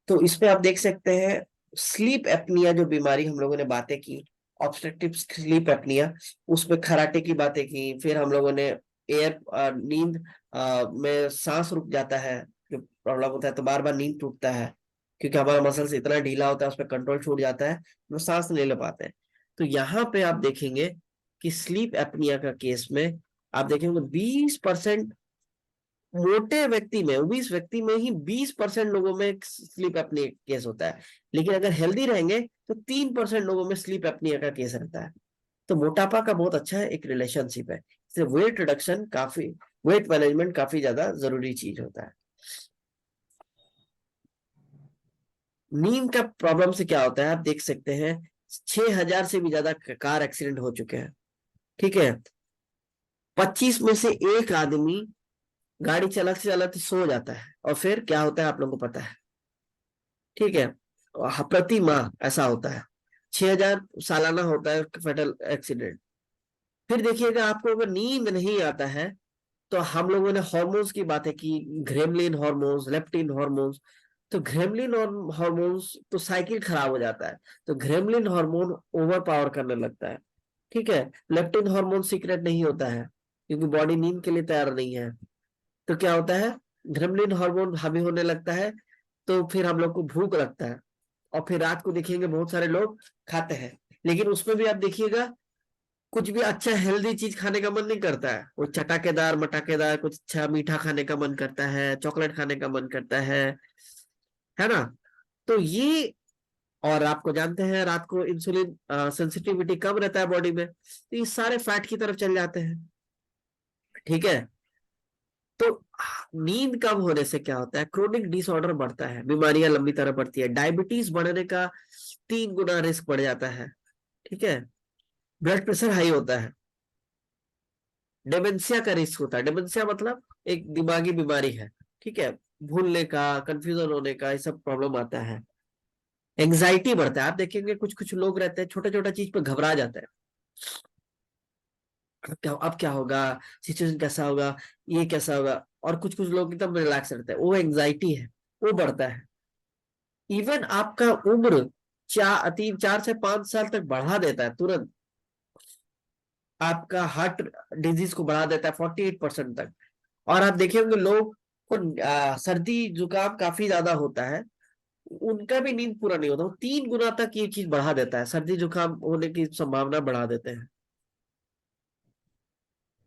तो इसमें आप देख सकते हैं स्लीप एपनिया जो बीमारी हम लोगों ने बातें की, ऑब्स्ट्रक्टिव स्लीप एपनिया, उसमें खराटे की बातें की। फिर हम लोगों ने एयर नींद में सांस रुक जाता है, जो प्रॉब्लम होता है, तो बार बार नींद टूटता है क्योंकि हमारा मसल्स इतना ढीला होता है, उस पर कंट्रोल छूट जाता है, हम सांस नहीं ले पाते हैं। तो यहाँ पे आप देखेंगे कि स्लीप एपनिया का केस में आप देखेंगे 20% मोटे व्यक्ति में, 20 व्यक्ति में ही 20% लोगों में स्लीप एपनिया केस होता है। लेकिन अगर हेल्दी रहेंगे तो 3% लोगों में स्लीप एपनिया का केस रहता है। तो मोटापा का बहुत अच्छा एक रिलेशनशिप है, इससे वेट रिडक्शन काफी, वेट मैनेजमेंट काफी ज्यादा जरूरी चीज होता है। नींद का प्रॉब्लम से क्या होता है, आप देख सकते हैं 6000 से भी ज्यादा कार एक्सीडेंट हो चुके हैं, ठीक है। 25 में से एक आदमी गाड़ी चलाते चलाते सो जाता है, और फिर क्या होता है आप लोगों को पता है, ठीक है। प्रति माह ऐसा होता है, 6000 सालाना होता है फेटल एक्सीडेंट। फिर देखिएगा आपको अगर नींद नहीं आता है, तो हम लोगों ने हार्मोन्स की बातें की, ग्रेमलिन हार्मोन्स, लेप्टिन हार्मोन्स। तो ग्रेमलिन और हार्मोन्स तो साइकिल खराब हो जाता है, तो ग्रेमलिन हार्मोन ओवर पावर करने लगता है, ठीक है। लेप्टिन हार्मोन सीक्रेट नहीं होता है क्योंकि बॉडी नींद के लिए तैयार नहीं है। तो क्या होता है, ग्रेमलिन हार्मोन हावी होने लगता है, तो फिर हम लोग को भूख लगता है, और फिर रात को देखेंगे बहुत सारे लोग खाते हैं। लेकिन उसमें भी आप देखिएगा कुछ भी अच्छा हेल्दी चीज खाने का मन नहीं करता है, वो चटाकेदार मटाकेदार कुछ अच्छा मीठा खाने का मन करता है, चॉकलेट खाने का मन करता है ना। तो ये, और आपको जानते हैं रात को इंसुलिन सेंसिटिविटी कम रहता है बॉडी में, तो ये सारे फैट की तरफ चल जाते हैं, ठीक है। तो नींद कम होने से क्या होता है, क्रोनिक डिसऑर्डर बढ़ता है, बीमारियां लंबी तरह बढ़ती है, डायबिटीज बढ़ने का 3 गुना रिस्क बढ़ जाता है, ठीक है। ब्लड प्रेशर हाई होता है, डेमेंशिया का रिस्क होता है, डेमेंशिया मतलब एक दिमागी बीमारी है, ठीक है, भूलने का, कंफ्यूजन होने का, ये सब प्रॉब्लम आता है। एंग्जाइटी बढ़ता है, आप देखेंगे कुछ कुछ लोग रहते हैं छोटा छोटा चीज पे घबरा जाता है, अब क्या होगा, सिचुएशन कैसा होगा, ये कैसा होगा। और कुछ कुछ लोग एकदम रिलैक्स रहते हैं, वो एंग्जाइटी है, वो बढ़ता है। इवन आपका उम्र 4 से 5 साल तक बढ़ा देता है तुरंत, आपका हार्ट डिजीज को बढ़ा देता है 48% तक। और आप देखेंगे लोग को सर्दी जुकाम काफी ज्यादा होता है, उनका भी नींद पूरा नहीं होता, वो 3 गुना तक ये चीज बढ़ा देता है, सर्दी जुकाम होने की संभावना बढ़ा देते हैं।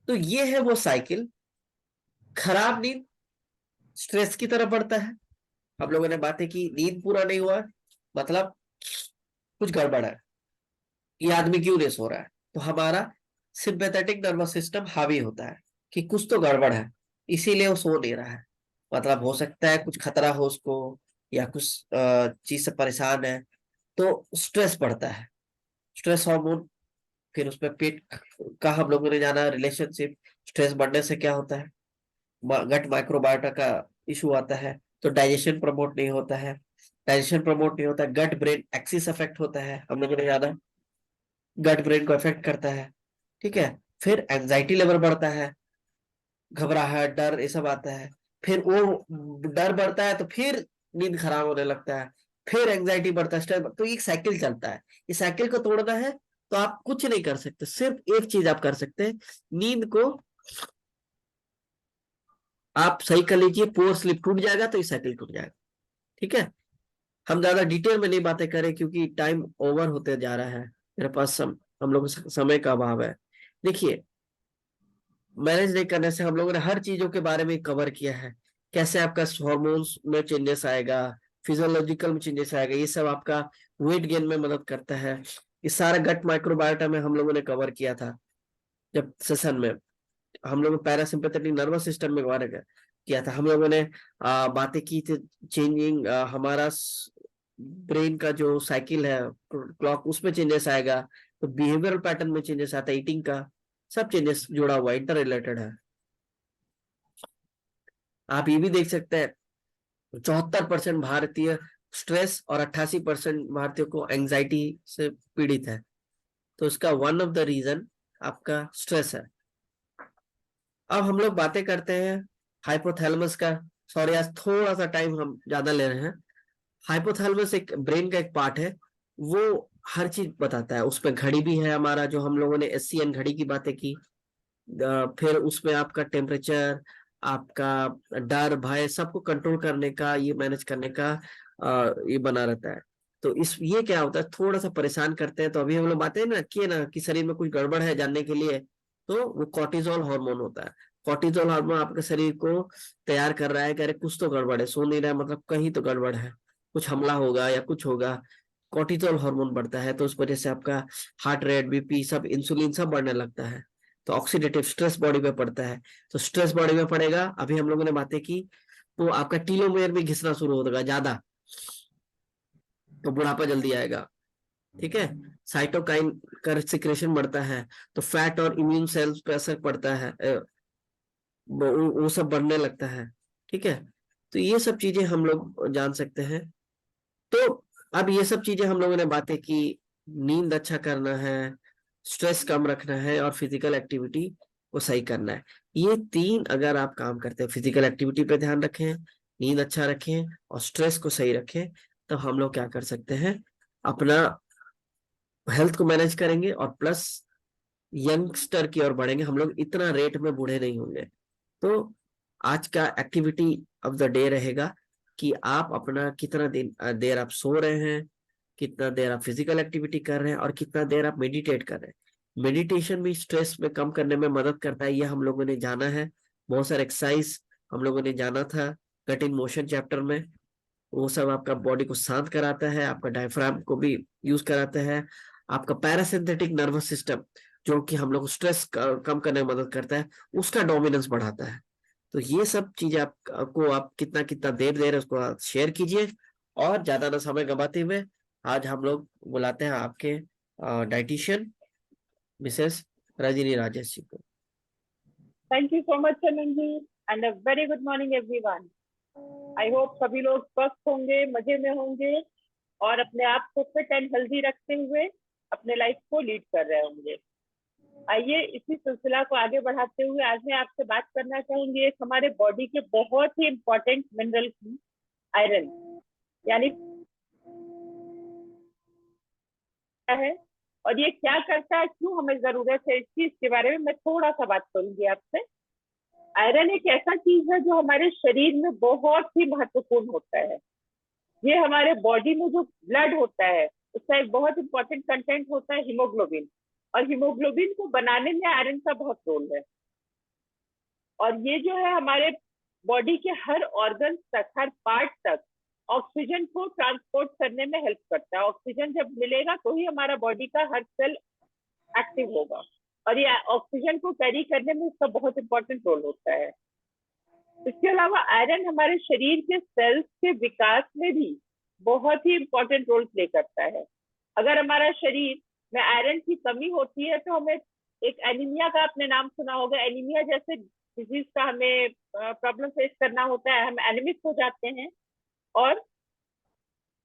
तो ये है वो साइकिल, खराब नींद स्ट्रेस की तरफ बढ़ता है। हम लोगों ने बातें की नींद पूरा नहीं हुआ मतलब कुछ गड़बड़ है, ये आदमी क्यों नहीं सो रहा है, तो हमारा सिंपैथेटिक नर्वस सिस्टम हावी होता है कि कुछ तो गड़बड़ है, इसीलिए वो सो नहीं रहा है। मतलब हो सकता है कुछ खतरा हो उसको, या कुछ चीज से परेशान है, तो स्ट्रेस बढ़ता है, स्ट्रेस हार्मोन। फिर उसमें पेट का हम लोगों ने जाना रिलेशनशिप, स्ट्रेस बढ़ने से क्या होता है, गट माइक्रोबायोटा का इशू आता है, तो डाइजेशन प्रमोट नहीं होता है, डाइजेशन प्रमोट नहीं होता, गट ब्रेन एक्सिस अफेक्ट होता है, हम लोगों ने जाना गट ब्रेन को अफेक्ट करता है, ठीक है। फिर एंजाइटी लेवल बढ़ता है, घबराहट डर ये सब आता है, फिर वो डर बढ़ता है तो फिर नींद खराब होने लगता है, फिर एंजाइटी बढ़ता है, स्ट्रेस, तो एक साइकिल चलता है। इस साइकिल को तोड़ना है तो आप कुछ नहीं कर सकते, सिर्फ एक चीज आप कर सकते हैं, नींद को आप सही कर लीजिए, पूअर स्लीप टूट जाएगा तो ये साइकिल टूट जाएगा, ठीक है। हम ज्यादा डिटेल में नहीं बातें करें क्योंकि टाइम ओवर होते जा रहा है, मेरे पास हम लोग को समय का अभाव है। देखिए, मैनेज नहीं करने से हम लोगों ने हर चीजों के बारे में कवर किया है, कैसे आपका हॉर्मोन्स में चेंजेस आएगा, फिजियोलॉजिकल में चेंजेस आएगा, ये सब आपका वेट गेन में मदद करता है। ये सारा गट माइक्रोबायोटा में हम लोगों ने कवर किया था जब सेशन में, हम लोगों ने पैरासिम्पैथेटिक नर्वस सिस्टम में कवर किया था, हम लोगों ने बातें की थी चेंजिंग हमारा ब्रेन का जो साइकिल है क्लॉक, उसमें चेंजेस आएगा, तो बिहेवियरल पैटर्न में चेंजेस आता है, ईटिंग का सब चेंजेस जुड़ा हुआ इंटर रिलेटेड है। आप ये भी देख सकते हैं 74% भारतीय स्ट्रेस और 88% भारतीयों को एंजाइटी से पीड़ित है, तो इसका वन ऑफ द रीजन आपका स्ट्रेस है। अब हम लोग बातें करते हैं हाइपोथैलेमस का, सॉरी आज थोड़ा सा टाइम हम ज्यादा ले रहे हैं। हाइपोथैलेमस एक ब्रेन का एक पार्ट है, वो हर चीज बताता है, उसमें घड़ी भी है हमारा, जो हम लोगों ने एससीएन घड़ी की बातें की, फिर उसमें आपका टेम्परेचर, आपका डर भय सबको कंट्रोल करने का, ये मैनेज करने का ये बना रहता है। तो इस ये क्या होता है, थोड़ा सा परेशान करते हैं, तो अभी हम लोग बातें ना किए ना कि शरीर में कुछ गड़बड़ है जानने के लिए, तो वो कॉर्टिजोल हार्मोन होता है। कॉर्टिजोल हार्मोन आपके शरीर को तैयार कर रहा है कि अरे कुछ तो गड़बड़ है, सो नहीं रहा है मतलब कहीं तो गड़बड़ है, कुछ हमला होगा या कुछ होगा। कॉर्टिजोल हार्मोन बढ़ता है तो उस वजह से आपका हार्ट रेट, बीपी सब, इंसुलिन सब बढ़ने लगता है, तो ऑक्सीडेटिव स्ट्रेस बॉडी पे पड़ता है। तो स्ट्रेस बॉडी में पड़ेगा, अभी हम लोगों ने बातें की, तो आपका टीलोमेयर भी घिसना शुरू होगा ज्यादा, तो बुढ़ापा जल्दी आएगा, ठीक है। साइटोकाइन का सिक्रेशन बढ़ता है, तो फैट और इम्यून सेल्स पे असर पड़ता है, वो सब बढ़ने लगता है, ठीक है। तो ये सब चीजें हम लोग जान सकते हैं। तो अब ये सब चीजें हम लोगों ने बातें की, नींद अच्छा करना है, स्ट्रेस कम रखना है और फिजिकल एक्टिविटी को सही करना है। ये तीन अगर आप काम करते हैं, फिजिकल एक्टिविटी पे ध्यान रखें, नींद अच्छा रखें और स्ट्रेस को सही रखें, तो हम लोग क्या कर सकते हैं, अपना हेल्थ को मैनेज करेंगे और प्लस यंगस्टर की ओर बढ़ेंगे, हम लोग इतना रेट में बूढ़े नहीं होंगे। तो आज का एक्टिविटी ऑफ द डे रहेगा कि आप अपना कितना दिन देर आप सो रहे हैं, कितना देर आप फिजिकल एक्टिविटी कर रहे हैं और कितना देर आप मेडिटेट कर रहे हैं। मेडिटेशन भी स्ट्रेस में कम करने में मदद करता है, ये हम लोगों ने जाना है। बहुत सारे एक्सरसाइज हम लोगों ने जाना था गट इन मोशन चैप्टर में, वो सब आपका बॉडी को शांत कराता है, आपका डायफ्राम को भी यूज कराता है, आपका पैरासिम्पैथेटिक नर्वस सिस्टम जो कि हम लोग स्ट्रेस कम करने में मदद करता है, उसका डोमिनेंस बढ़ाता है। तो ये सब चीजें आपको आप कितना कितना देर दे रहे हैं उसको आप शेयर कीजिए, और ज्यादा ना समय गवाते हुए आज हम लोग बुलाते हैं आपके डाइटिशियन मिसेस रजनी राजेश जी को। Thank you so much Chandan ji, and a very good morning everyone. I hope सभी लोग स्वस्थ होंगे, मजे में होंगे और अपने आप को फिट एंड हेल्दी रखते हुए अपने लाइफ को लीड कर रहे होंगे। आइए इसी सिलसिला को आगे बढ़ाते हुए आज मैं आपसे बात करना चाहूंगी एक हमारे बॉडी के बहुत ही इम्पोर्टेंट मिनरल की, आयरन, यानी क्या है और ये क्या करता है, क्यों हमें जरूरत है, इस चीज के बारे में मैं थोड़ा सा बात करूंगी आपसे। आयरन एक ऐसा चीज है जो हमारे शरीर में बहुत ही महत्वपूर्ण होता है। ये हमारे बॉडी में जो ब्लड होता है उसका एक बहुत इंपॉर्टेंट कंटेंट होता है हीमोग्लोबिन, और हीमोग्लोबिन को बनाने में आयरन का बहुत रोल है। और ये जो है हमारे बॉडी के हर ऑर्गन तक, हर पार्ट तक ऑक्सीजन को ट्रांसपोर्ट करने में हेल्प करता है। ऑक्सीजन जब मिलेगा तो ही हमारा बॉडी का हर सेल एक्टिव होगा, और ये ऑक्सीजन को कैरी करने में इसका बहुत इंपॉर्टेंट रोल होता है। इसके अलावा आयरन हमारे शरीर के सेल्स के विकास में भी बहुत ही इंपॉर्टेंट रोल प्ले करता है। अगर हमारा शरीर में आयरन की कमी होती है तो हमें एक एनीमिया का, आपने नाम सुना होगा, एनीमिया जैसे डिजीज का हमें प्रॉब्लम फेस करना होता है, हम एनीमिक हो जाते हैं। और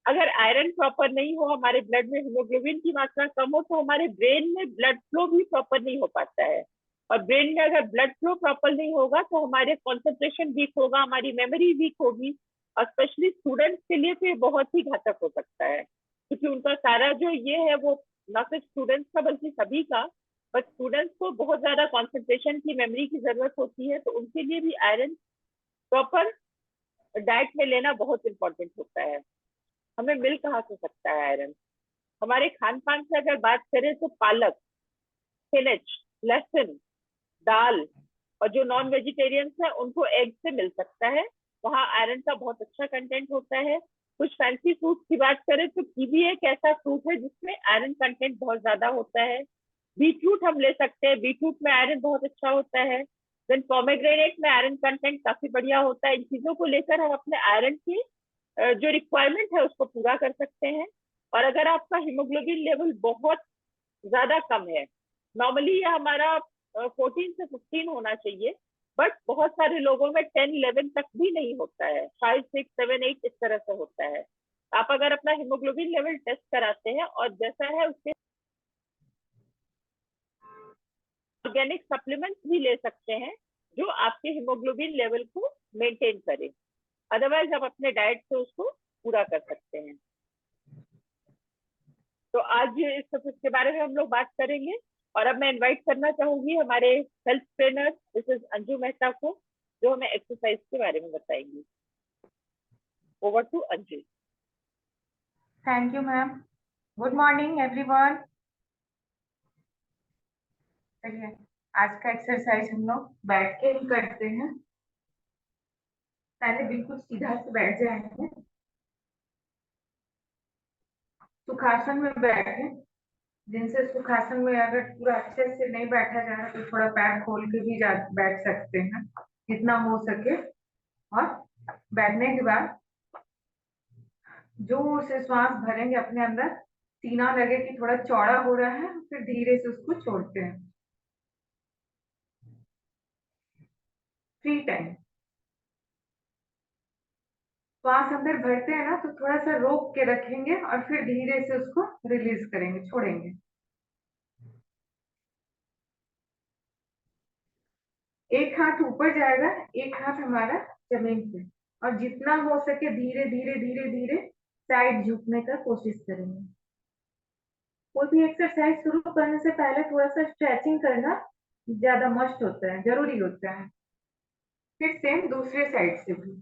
अगर आयरन प्रॉपर नहीं हो, हमारे ब्लड में हीमोग्लोबिन की मात्रा कम हो, तो हमारे ब्रेन में ब्लड फ्लो भी प्रॉपर नहीं हो पाता है। और ब्रेन में अगर ब्लड फ्लो प्रॉपर नहीं होगा तो हमारे कॉन्सेंट्रेशन वीक होगा, हमारी मेमोरी वीक होगी। और स्पेशली स्टूडेंट्स के लिए तो ये बहुत ही घातक हो सकता है, क्योंकि उनका सारा जो ये है वो ना सिर्फ स्टूडेंट्स का बल्कि सभी का, बट स्टूडेंट्स को बहुत ज्यादा कॉन्सेंट्रेशन की, मेमोरी की जरूरत होती है, तो उनके लिए भी आयरन प्रॉपर डाइट में लेना बहुत इंपॉर्टेंट होता है। हमें मिल कहाँ से सकता है आयरन? हमारे खान पान से अगर बात करें तो पालक, स्पिनच, लहसुन, दाल, और जो नॉन वेजिटेरियंस है उनको एग से मिल सकता है, वहाँ आयरन का बहुत अच्छा कंटेंट होता है। कुछ फैंसी फ्रूट की बात करें तो कीवी एक ऐसा फ्रूट है जिसमें आयरन कंटेंट बहुत ज्यादा होता है। बीटरूट हम ले सकते हैं, बीटरूट में आयरन बहुत अच्छा होता है। देन पोमेग्रेनेट में आयरन कंटेंट काफी बढ़िया होता है। इन चीजों को लेकर हम अपने आयरन की जो रिक्वायरमेंट है उसको पूरा कर सकते हैं। और अगर आपका हीमोग्लोबिन लेवल बहुत ज्यादा कम है, नॉर्मली ये हमारा 14 से 15 होना चाहिए, बट बहुत सारे लोगों में 10, 11 तक भी नहीं होता है, 5, 6, 7, 8 इस तरह से होता है। आप अगर अपना हीमोग्लोबिन लेवल टेस्ट कराते हैं और जैसा है उसके ऑर्गेनिक सप्लीमेंट्स भी ले सकते हैं जो आपके हीमोग्लोबिन लेवल को मेंटेन करे। अदरवाइज आप अपने डाइट से उसको पूरा कर सकते हैं। तो आज इस टॉपिक के बारे में हम लोग बात करेंगे। और अब मैं इनवाइट करना चाहूंगी हमारे health trainer Mrs Anju Mehta को, जो हमें एक्सरसाइज के बारे में बताएंगी। Over to Anju. Thank you ma'am. Good morning everyone. चलिए आज का एक्सरसाइज हम लोग बैठ के ही करते हैं। पहले बिल्कुल सीधा से बैठ जाएंगे, सुखासन में बैठे। जिनसे सुखासन में अगर पूरा अच्छे से नहीं बैठा जा रहा तो थोड़ा पैर खोल के भी बैठ सकते हैं जितना हो सके। और बैठने के बाद जोर से श्वास भरेंगे अपने अंदर, सीना लगे कि थोड़ा चौड़ा हो रहा है, फिर धीरे से उसको छोड़ते हैं। फ्री टाइम श्वास अंदर भरते हैं ना तो थोड़ा सा रोक के रखेंगे और फिर धीरे से उसको रिलीज करेंगे, छोड़ेंगे। एक हाथ ऊपर जाएगा, एक हाथ हमारा जमीन पे, और जितना हो सके धीरे धीरे धीरे धीरे साइड झुकने का कोशिश करेंगे। कोई भी एक्सरसाइज शुरू करने से पहले थोड़ा सा स्ट्रेचिंग करना ज्यादा मस्ट होता है, जरूरी होता है। फिर सेम दूसरे साइड से भी।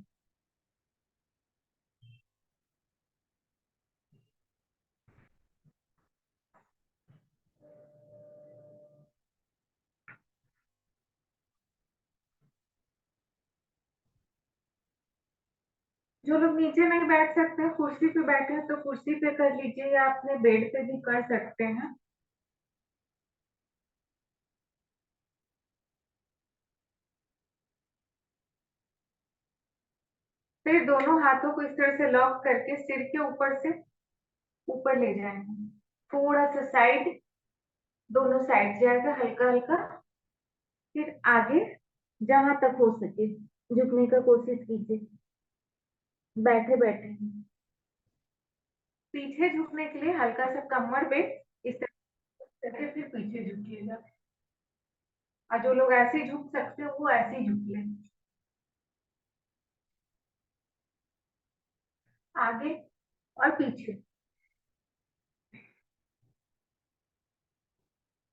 जो लोग नीचे नहीं बैठ सकते, कुर्सी पे बैठे हैं, तो कुर्सी पे कर लीजिए या अपने बेड पे भी कर सकते हैं। फिर दोनों हाथों को इस तरह से लॉक करके सिर के ऊपर से ऊपर ले जाएंगे, थोड़ा सा साइड, दोनों साइड जाएगा हल्का हल्का। फिर आगे जहां तक हो सके झुकने का कोशिश कीजिए बैठे बैठे। पीछे झुकने के लिए हल्का सा कमर पे इस तरह करके फिर पीछे झुकिएगा। और जो लोग ऐसे ही झुक सकते हो वो ऐसे ही झुक लें। आगे और पीछे।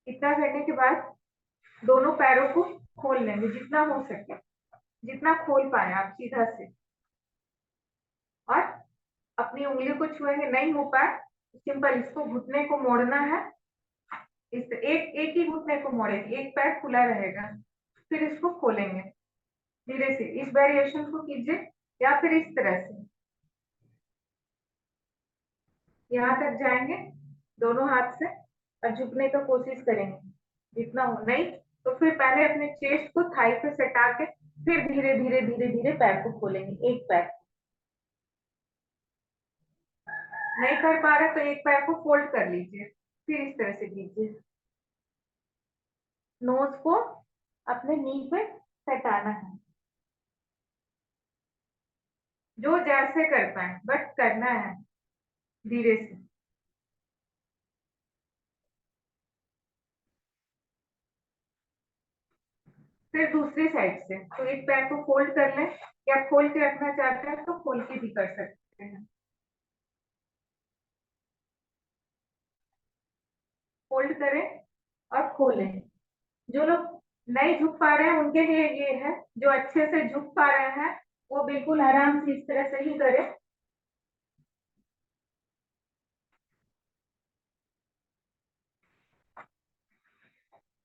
इतना करने के बाद दोनों पैरों को खोल लेंगे जितना हो सके, जितना खोल पाए आप सीधा से। और अपनी उंगली को छुएंगे, नहीं हो पाए सिंपल इसको घुटने को मोड़ना है। इस एक एक ही घुटने को मोड़ेंगे, एक पैर खुला रहेगा, फिर इसको खोलेंगे धीरे से। इस वेरिएशन को कीजिए या फिर इस तरह से यहाँ तक जाएंगे दोनों हाथ से और झुकने का कोशिश करेंगे जितना हो। नहीं तो फिर पहले अपने चेस्ट को थाई पे सटा के फिर धीरे धीरे धीरे धीरे पैर को खोलेंगे, एक पैर। नहीं कर पा रहे तो एक पैर को फोल्ड कर लीजिए, फिर इस तरह से कीजिए। नोज को अपने नी पे सटाना है, जो जैसे कर पाए बट करना है धीरे से। फिर दूसरी साइड से तो एक पैर को फोल्ड कर लें, या खोल के रखना चाहते हैं तो खोल के भी कर सकते हैं। फोल्ड करें और खोलें। जो लोग नहीं झुक पा रहे हैं उनके लिए ये है, जो अच्छे से झुक पा रहे हैं वो बिल्कुल आराम से इस तरह से ही करें।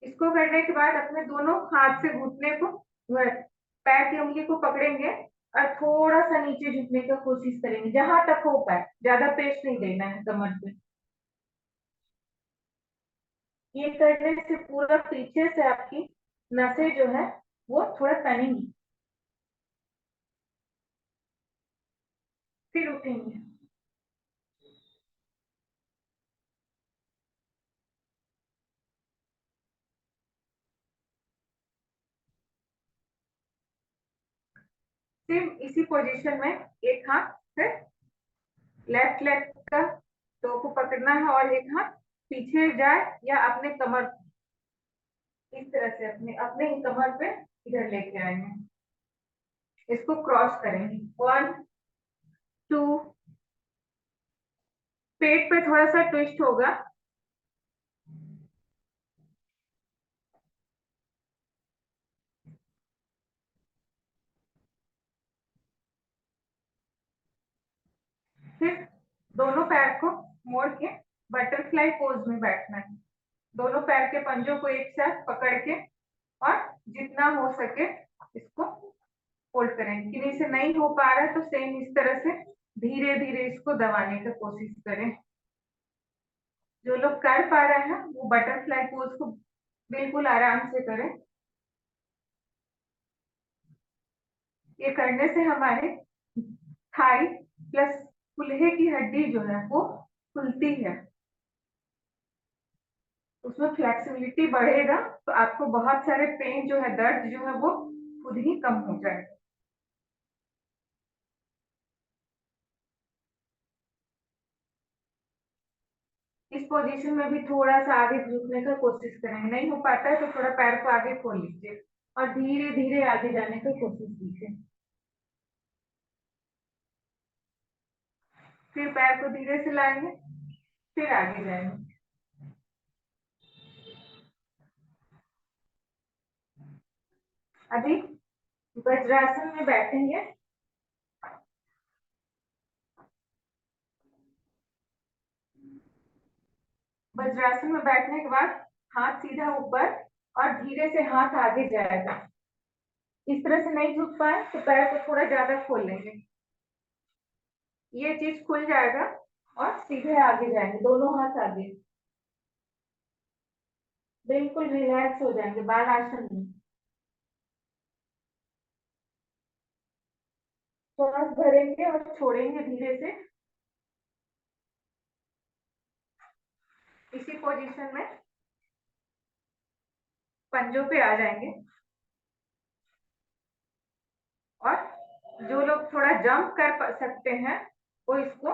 इसको करने के बाद अपने दोनों हाथ से घुटने को, पैर की उंगली को पकड़ेंगे और थोड़ा सा नीचे झुकने की कोशिश करेंगे, जहां तक हो पाए, ज्यादा प्रेस नहीं देना है कमर पे। ये करने से पूरा पीछे से आपकी नसें जो है वो थोड़ा तनेंगी। फिर उठेंगे। सेम इसी पोजीशन में एक हाथ फिर लेफ्ट लेग का टो को पकड़ना है और एक हाथ पीछे जाए या अपने कमर, इस तरह से अपने अपने ही कमर पे इधर लेके आएंगे। इसको क्रॉस करेंगे 1 2, पेट पे थोड़ा सा ट्विस्ट होगा। फिर दोनों पैर को मोड़ के बटरफ्लाई पोज में बैठना है। दोनों पैर के पंजों को एक साथ पकड़ के और जितना हो सके इसको फोल्ड करें। किन्हीं से नहीं हो पा रहा है तो सेम इस तरह से धीरे धीरे इसको दबाने की कोशिश करें। जो लोग कर पा रहे हैं वो बटरफ्लाई पोज को बिल्कुल आराम से करें। ये करने से हमारे थाई प्लस कुल्हे की हड्डी जो है वो खुलती है, उसमें फ्लेक्सिबिलिटी बढ़ेगा तो आपको बहुत सारे पेन जो है, दर्द जो है वो खुद ही कम हो जाएगा। इस पोजीशन में भी थोड़ा सा आगे झुकने का कोशिश करेंगे, नहीं हो पाता है तो थोड़ा पैर को आगे खोल लीजिए और धीरे धीरे आगे जाने की कोशिश कीजिए। फिर पैर को धीरे से लाएंगे, फिर आगे जाएंगे। अभी वज्रासन में बैठेंगे। वज्रासन में बैठने के बाद हाथ सीधा ऊपर और धीरे से हाथ आगे जाएगा। इस तरह से नहीं झुक पाए तो पैर को थोड़ा ज्यादा खोल लेंगे, ये चीज खुल जाएगा और सीधे आगे जाएंगे, दोनों हाथ आगे, बिल्कुल रिलैक्स हो जाएंगे बाल आसन में। श्वास भरेंगे और छोड़ेंगे धीरे से। इसी पोजीशन में पंजों पे आ जाएंगे और जो लोग थोड़ा जंप कर सकते हैं वो इसको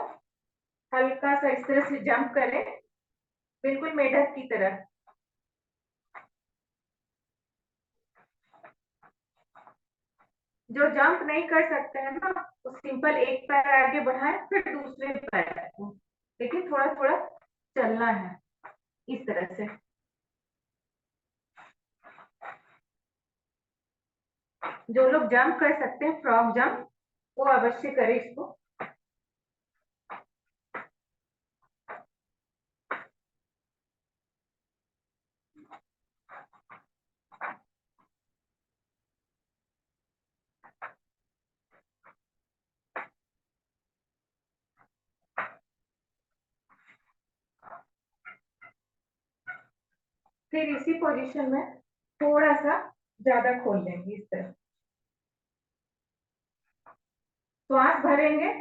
हल्का सा इस तरह से जंप करें, बिल्कुल मेढक की तरह। जो जंप नहीं कर सकते हैं ना तो सिंपल एक पैर आगे बढ़ाएं फिर दूसरे पैर को, लेकिन थोड़ा थोड़ा चलना है इस तरह से। जो लोग जंप कर सकते हैं फ्रॉग जंप वो अवश्य करें इसको। फिर इसी पोजीशन में थोड़ा सा ज्यादा खोल लेंगे, इस तरह श्वास भरेंगे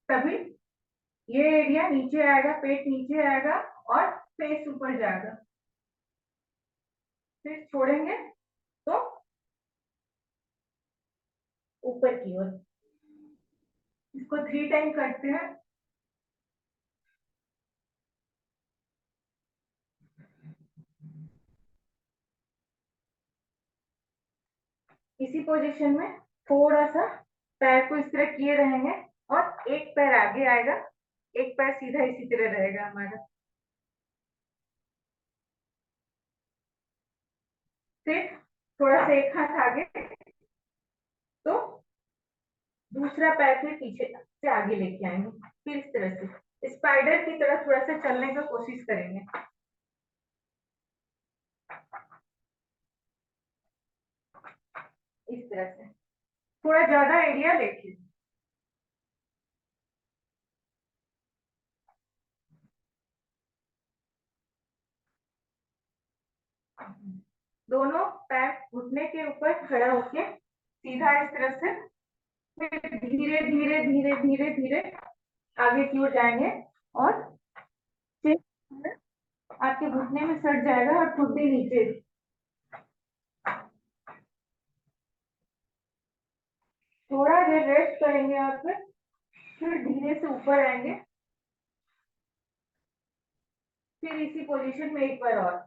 तभी ये एरिया नीचे आएगा, पेट नीचे आएगा और फेस ऊपर जाएगा। फिर छोड़ेंगे तो ऊपर की ओर। इसको 3 टाइम करते हैं। इसी पोजीशन में थोड़ा सा पैर को इस तरह किए रहेंगे और एक पैर आगे आएगा, एक पैर सीधा इसी तरह रहेगा हमारा। फिर थोड़ा सा एक हाथ आगे, तो दूसरा पैर फिर पीछे से आगे लेके आएंगे। फिर इस तरह से स्पाइडर की तरह थोड़ा सा चलने का कोशिश करेंगे। इस तरह से थोड़ा ज्यादा एरिया लेके। दोनों पैर घुटने के ऊपर खड़ा होके सीधा इस तरह से, फिर धीरे धीरे धीरे धीरे धीरे आगे की ओर जाएंगे और फिर आपके घुटने में सट जाएगा और ठुड्डी नीचे। थोड़ा देर रेस्ट करेंगे आप, फिर धीरे से ऊपर आएंगे। फिर इसी पोजीशन में एक बार और।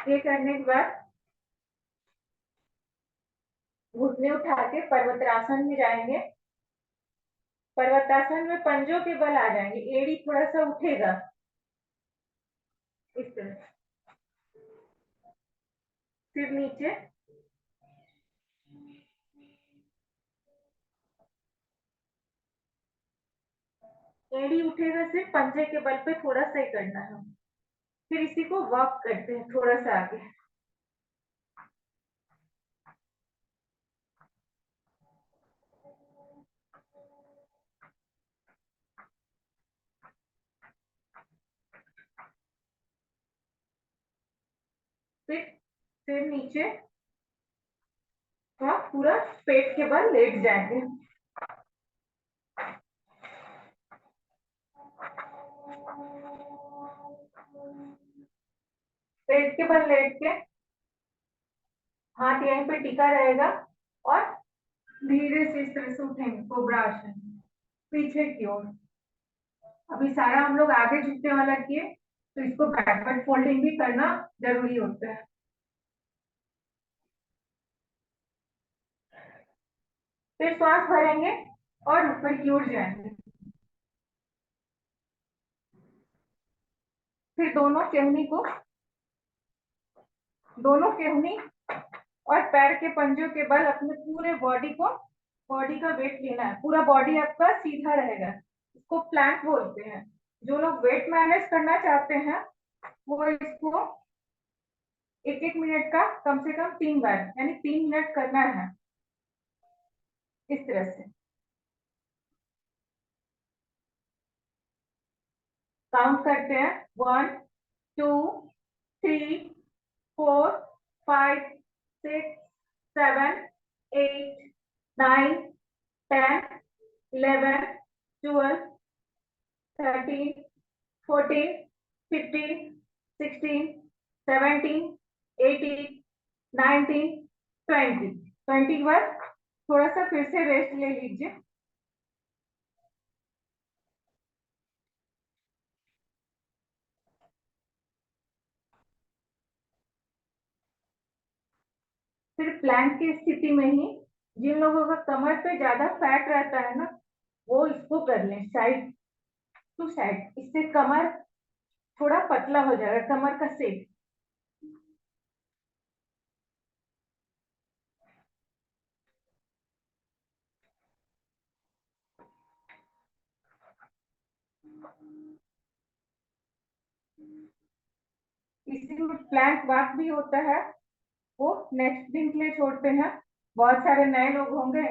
ये करने के बाद घुटने उठा के पर्वतासन में जाएंगे। पर्वतासन में पंजों के बल आ जाएंगे, एड़ी थोड़ा सा उठेगा इस तरह। फिर नीचे, एड़ी उठेगा, सिर्फ पंजे के बल पे थोड़ा सा ही करना है। फिर इसी को वॉक करते हैं थोड़ा सा आगे। फिर नीचे और पूरा पेट के बल लेट जाएंगे। पेट के बल लेट के हाथ यहीं पे टिका रहेगा और धीरे से इस तरह से उठेंगे, कोबरा आसन, पीछे की ओर। अभी सारा हम लोग आगे झुकने वाला किए, तो इसको बैकवर्ड फोल्डिंग भी करना जरूरी होता है। फिर श्वास भरेंगे और ऊपर की ओर जाएंगे। फिर दोनों केहनी और पैर के पंजों के बल अपने पूरे बॉडी का वेट लेना है। पूरा बॉडी आपका सीधा रहेगा। इसको प्लैंक बोलते हैं। जो लोग वेट मैनेज करना चाहते हैं वो इसको 1-1 मिनट का कम से कम 3 बार, यानी 3 मिनट करना है इस तरह से। काउंट करते हैं 1 2 3 4 5 6 7 8 9 10 11 12 13 14 15 16 17 18 19 20 बार थोड़ा सा फिर से रेस्ट ले लीजिए। फिर प्लैंक की स्थिति में ही जिन लोगों का कमर पे ज्यादा फैट रहता है ना, वो इसको कर लें साइड टू साइड। इससे कमर थोड़ा पतला हो जाएगा, कमर का शेप। इसी में प्लैंक वॉक भी होता है, वो नेक्स्ट दिन के लिए छोड़ते हैं। बहुत सारे नए लोग होंगे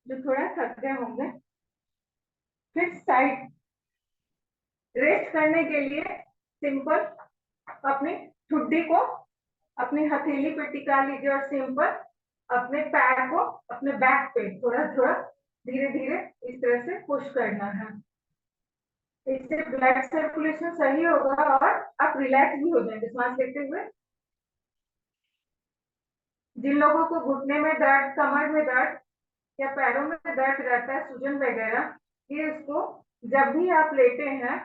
जो थोड़ा थक गए होंगे। फिर साइड रेस्ट करने के लिए सिंपल अपनी ठुड्डी को अपनी हथेली पे टिका लीजिए और सिंपल अपने पैर को अपने बैक पे थोड़ा थोड़ा धीरे धीरे इस तरह से पुश करना है। इससे ब्लड सर्कुलेशन सही होगा और आप रिलैक्स भी हो जाएंगे सांस लेते हुए। जिन लोगों को घुटने में दर्द, कमर में दर्द या पैरों में दर्द रहता है, सूजन वगैरह, ये उसको जब भी आप लेटे हैं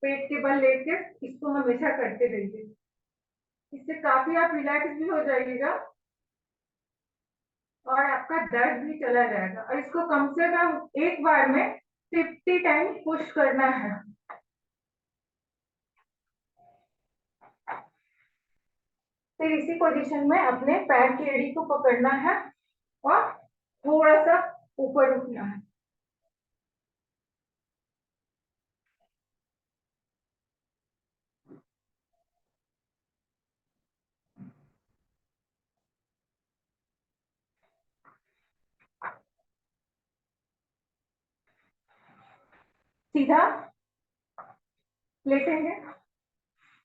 पेट के बल लेके इसको हमेशा करते रहिए। इससे काफी आप रिलैक्स भी हो जाइएगा और आपका दर्द भी चला जाएगा। और इसको कम से कम एक बार में 50 टाइम पुश करना है। फिर इसी पोजीशन में अपने पैर की एड़ी को पकड़ना है और थोड़ा सा ऊपर उठना है। सीधा लेटेंगे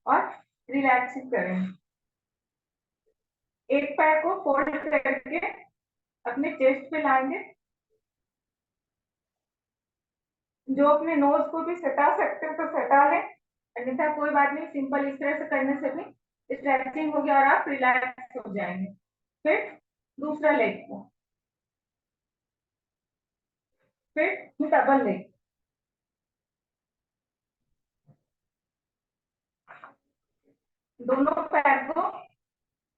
और रिलैक्सिंग करेंगे। एक पैर को फोल्ड करके अपने चेस्ट पे लाएंगे। जो अपने नोज को भी सटा सकते हो तो सटा लें, अन्यथा कोई बात नहीं, सिंपल इस तरह से करने से भी स्ट्रेचिंग होगी और आप रिलैक्स हो जाएंगे। फिर दूसरा लेग को, फिर डबल लेग, दोनों पैर को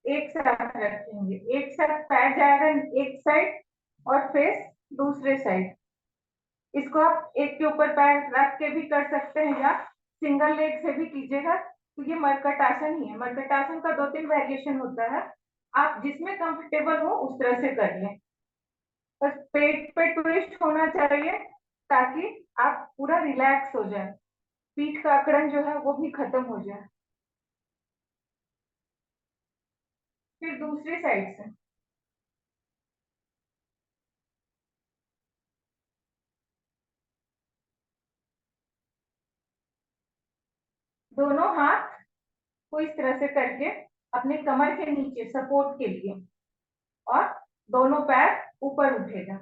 एक साथ रखेंगे। एक साथ पैर जाएगा एक साइड और फेस दूसरे साइड। इसको आप एक के ऊपर पैर रख के भी कर सकते हैं या सिंगल लेग से भी कीजिएगा। तो ये मरकट आसन ही है। मरकट आसन का 2-3 वेरिएशन होता है, आप जिसमें कंफर्टेबल हो उस तरह से कर लें। बस पेट पे ट्विस्ट होना चाहिए ताकि आप पूरा रिलैक्स हो जाए, पीठ का अकड़न जो है वो भी खत्म हो जाए। फिर दूसरी साइड से दोनों हाथ को इस तरह से करके अपने कमर के नीचे सपोर्ट के लिए, और दोनों पैर ऊपर उठेगा।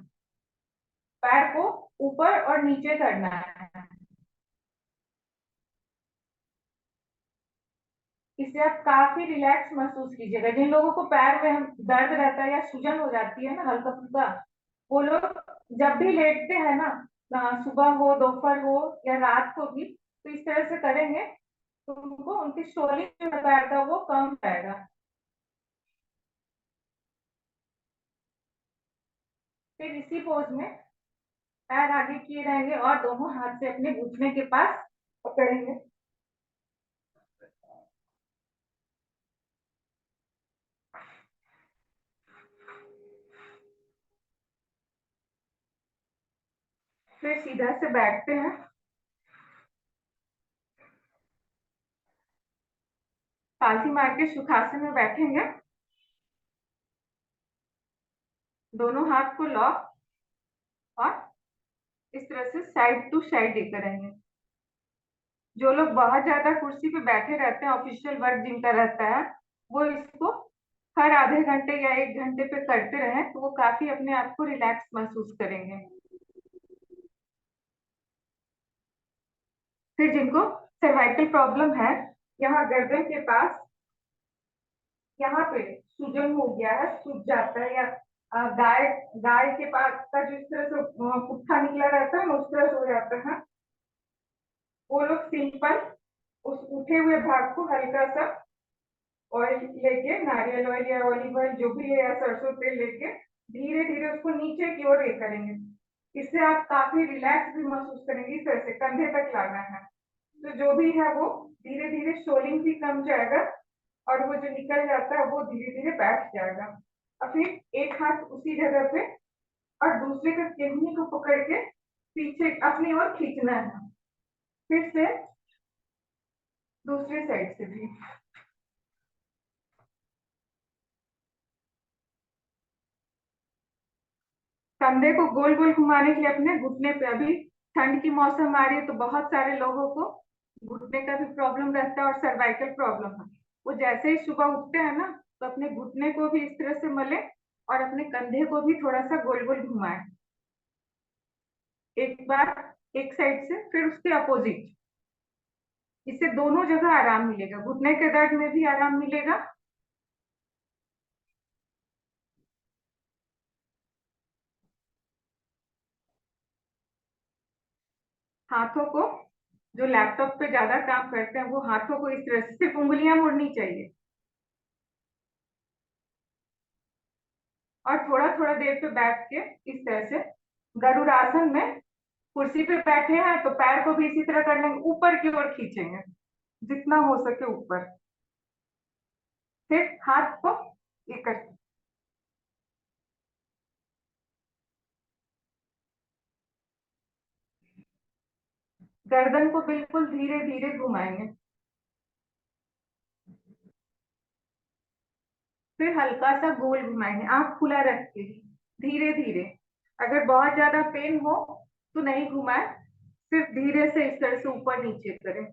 पैर को ऊपर और नीचे करना है। इससे आप काफी रिलैक्स महसूस कीजिएगा। जिन लोगों को पैर में दर्द रहता है या सूजन हो जाती है ना हल्का फुल्का, वो लोग जब भी लेटते हैं ना, सुबह हो, दोपहर हो या रात को भी, तो इस तरह से करेंगे तो उनको उनकी स्वेलिंग जो पैर का वो कम जाएगा। फिर इसी पोज में पैर आगे किए रहेंगे और दोनों हाथ से अपने घुटने के पास पकड़ेंगे। फिर सीधा से बैठते हैं। पालथी मार के सुखासन में बैठेंगे। दोनों हाथ को लॉक और इस तरह से साइड टू साइड लेकर आएंगे। जो लोग बहुत ज्यादा कुर्सी पे बैठे रहते हैं, ऑफिशियल वर्क जिनका रहता है, वो इसको हर आधे घंटे या 1 घंटे पे करते रहें तो वो काफी अपने आप को रिलैक्स महसूस करेंगे। फिर जिनको सर्वाइकल प्रॉब्लम है, यहाँ गर्दन के पास यहाँ पे सूजन हो गया है, सूज जाता है, या गाय गाय के पास का जिस तरह से पुट्ठा निकला रहता है उस तरह से हो जाता है, वो लोग सिंपल उस उठे हुए भाग को हल्का सा ऑयल लेके, नारियल ऑयल या ऑलिव ऑयल जो भी है या सरसों तेल लेके धीरे धीरे उसको नीचे की ओर ये करेंगे। इससे आप काफी रिलैक्स भी महसूस करेंगे। इस तरह से कंधे तक लाना है तो जो भी है वो धीरे धीरे शोल्डिंग भी कम जाएगा और वो जो निकल जाता है वो धीरे धीरे बैठ जाएगा। और फिर एक हाथ उसी जगह पे और दूसरे का केहनी को पकड़ के पीछे अपनी ओर खींचना है। फिर से दूसरी साइड से भी कंधे को गोल गोल घुमाने के लिए अपने घुटने पे अभी ठंड की मौसम आ रही है तो बहुत सारे लोगों को घुटने का भी प्रॉब्लम रहता है और सर्वाइकल प्रॉब्लम है। वो जैसे ही सुबह उठते हैं ना तो अपने घुटने को भी इस तरह से मले और अपने कंधे को भी थोड़ा सा गोल गोल घुमाए, एक बार एक साइड से फिर उसके अपोजिट। इससे दोनों जगह आराम मिलेगा, घुटने के दर्द में भी आराम मिलेगा हाथों को, जो लैपटॉप पे ज्यादा काम करते हैं वो हाथों को इस तरह से सिर्फ उंगलियां मुड़नी चाहिए और थोड़ा थोड़ा देर पे बैठ के इस तरह से गरुड़ासन में कुर्सी पे बैठे हैं तो पैर को भी इसी तरह कर लेंगे, ऊपर की ओर खींचेंगे जितना हो सके ऊपर, फिर हाथ को ये कर, गर्दन को बिल्कुल धीरे धीरे घुमाएंगे, फिर हल्का सा गोल घुमाएंगे आंख खुला रख के धीरे धीरे। अगर बहुत ज्यादा पेन हो तो नहीं घुमाए, सिर्फ धीरे से इस तरह से ऊपर नीचे करें।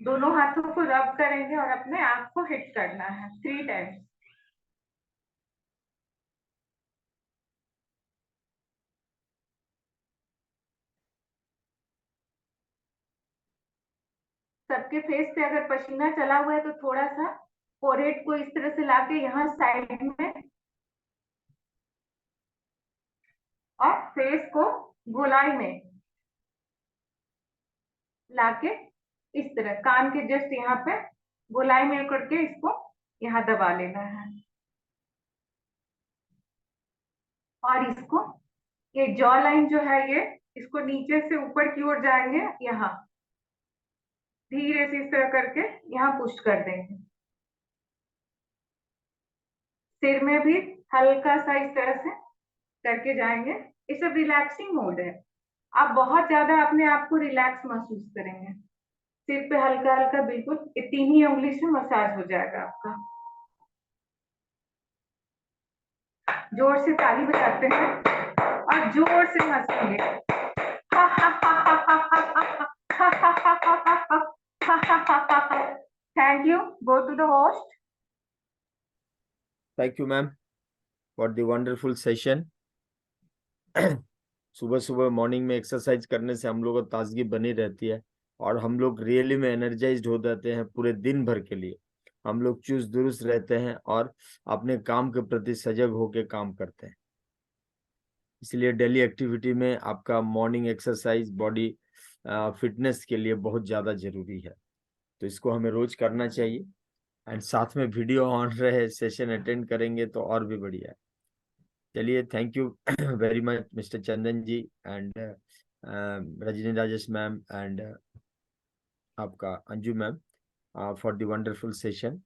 दोनों हाथों को रब करेंगे और अपने आंख को हिट करना है 3 टाइम्स। सबके फेस पे अगर पसीना चला हुआ है तो थोड़ा सा फोरहेड को इस तरह से लाके यहाँ साइड में और फेस को गोलाई में लाके इस तरह कान के जस्ट यहाँ पे गोलाई में करके इसको यहाँ दबा लेना है और इसको ये जॉ लाइन जो है ये इसको नीचे से ऊपर की ओर जाएंगे, यहाँ धीरे से इस तरह करके यहाँ पुश कर देंगे। सिर में भी हल्का सा इस तरह से करके जाएंगे। ये सब रिलैक्सिंग मोड है, आप बहुत ज्यादा अपने आप को रिलैक्स महसूस करेंगे। सिर पे हल्का हल्का बिल्कुल 3 ही उंगली से मसाज हो जाएगा आपका। जोर से ताली बजाते हैं और जोर से हंसेंगे। Thank you, go to the host. Thank you, ma'am, for the wonderful session. सुबह सुबह मॉर्निंग में एक्सरसाइज करने से हम लोग को ताजगी बनी रहती है और हम लोग रियली में एनर्जाइज्ड हो जाते हैं पूरे दिन भर के लिए। हम लोग चुस्त दुरुस्त रहते हैं और अपने काम के प्रति सजग होकर काम करते हैं। इसलिए डेली एक्टिविटी में आपका मॉर्निंग एक्सरसाइज बॉडी फिटनेस के लिए बहुत ज़्यादा जरूरी है, तो इसको हमें रोज करना चाहिए। एंड साथ में वीडियो ऑन रहे सेशन अटेंड करेंगे तो और भी बढ़िया है। चलिए, thank you very much mister Chandan ji and Rajni Rajesh ma'am and आपका Anju ma'am for the wonderful session.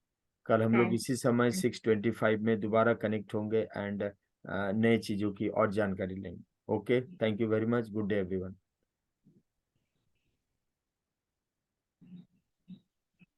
कल हम लोग इसी समय 6:25 में दोबारा कनेक्ट होंगे एंड नए चीजों की और जानकारी लेंगे। Okay, thank you very much, good day everyone.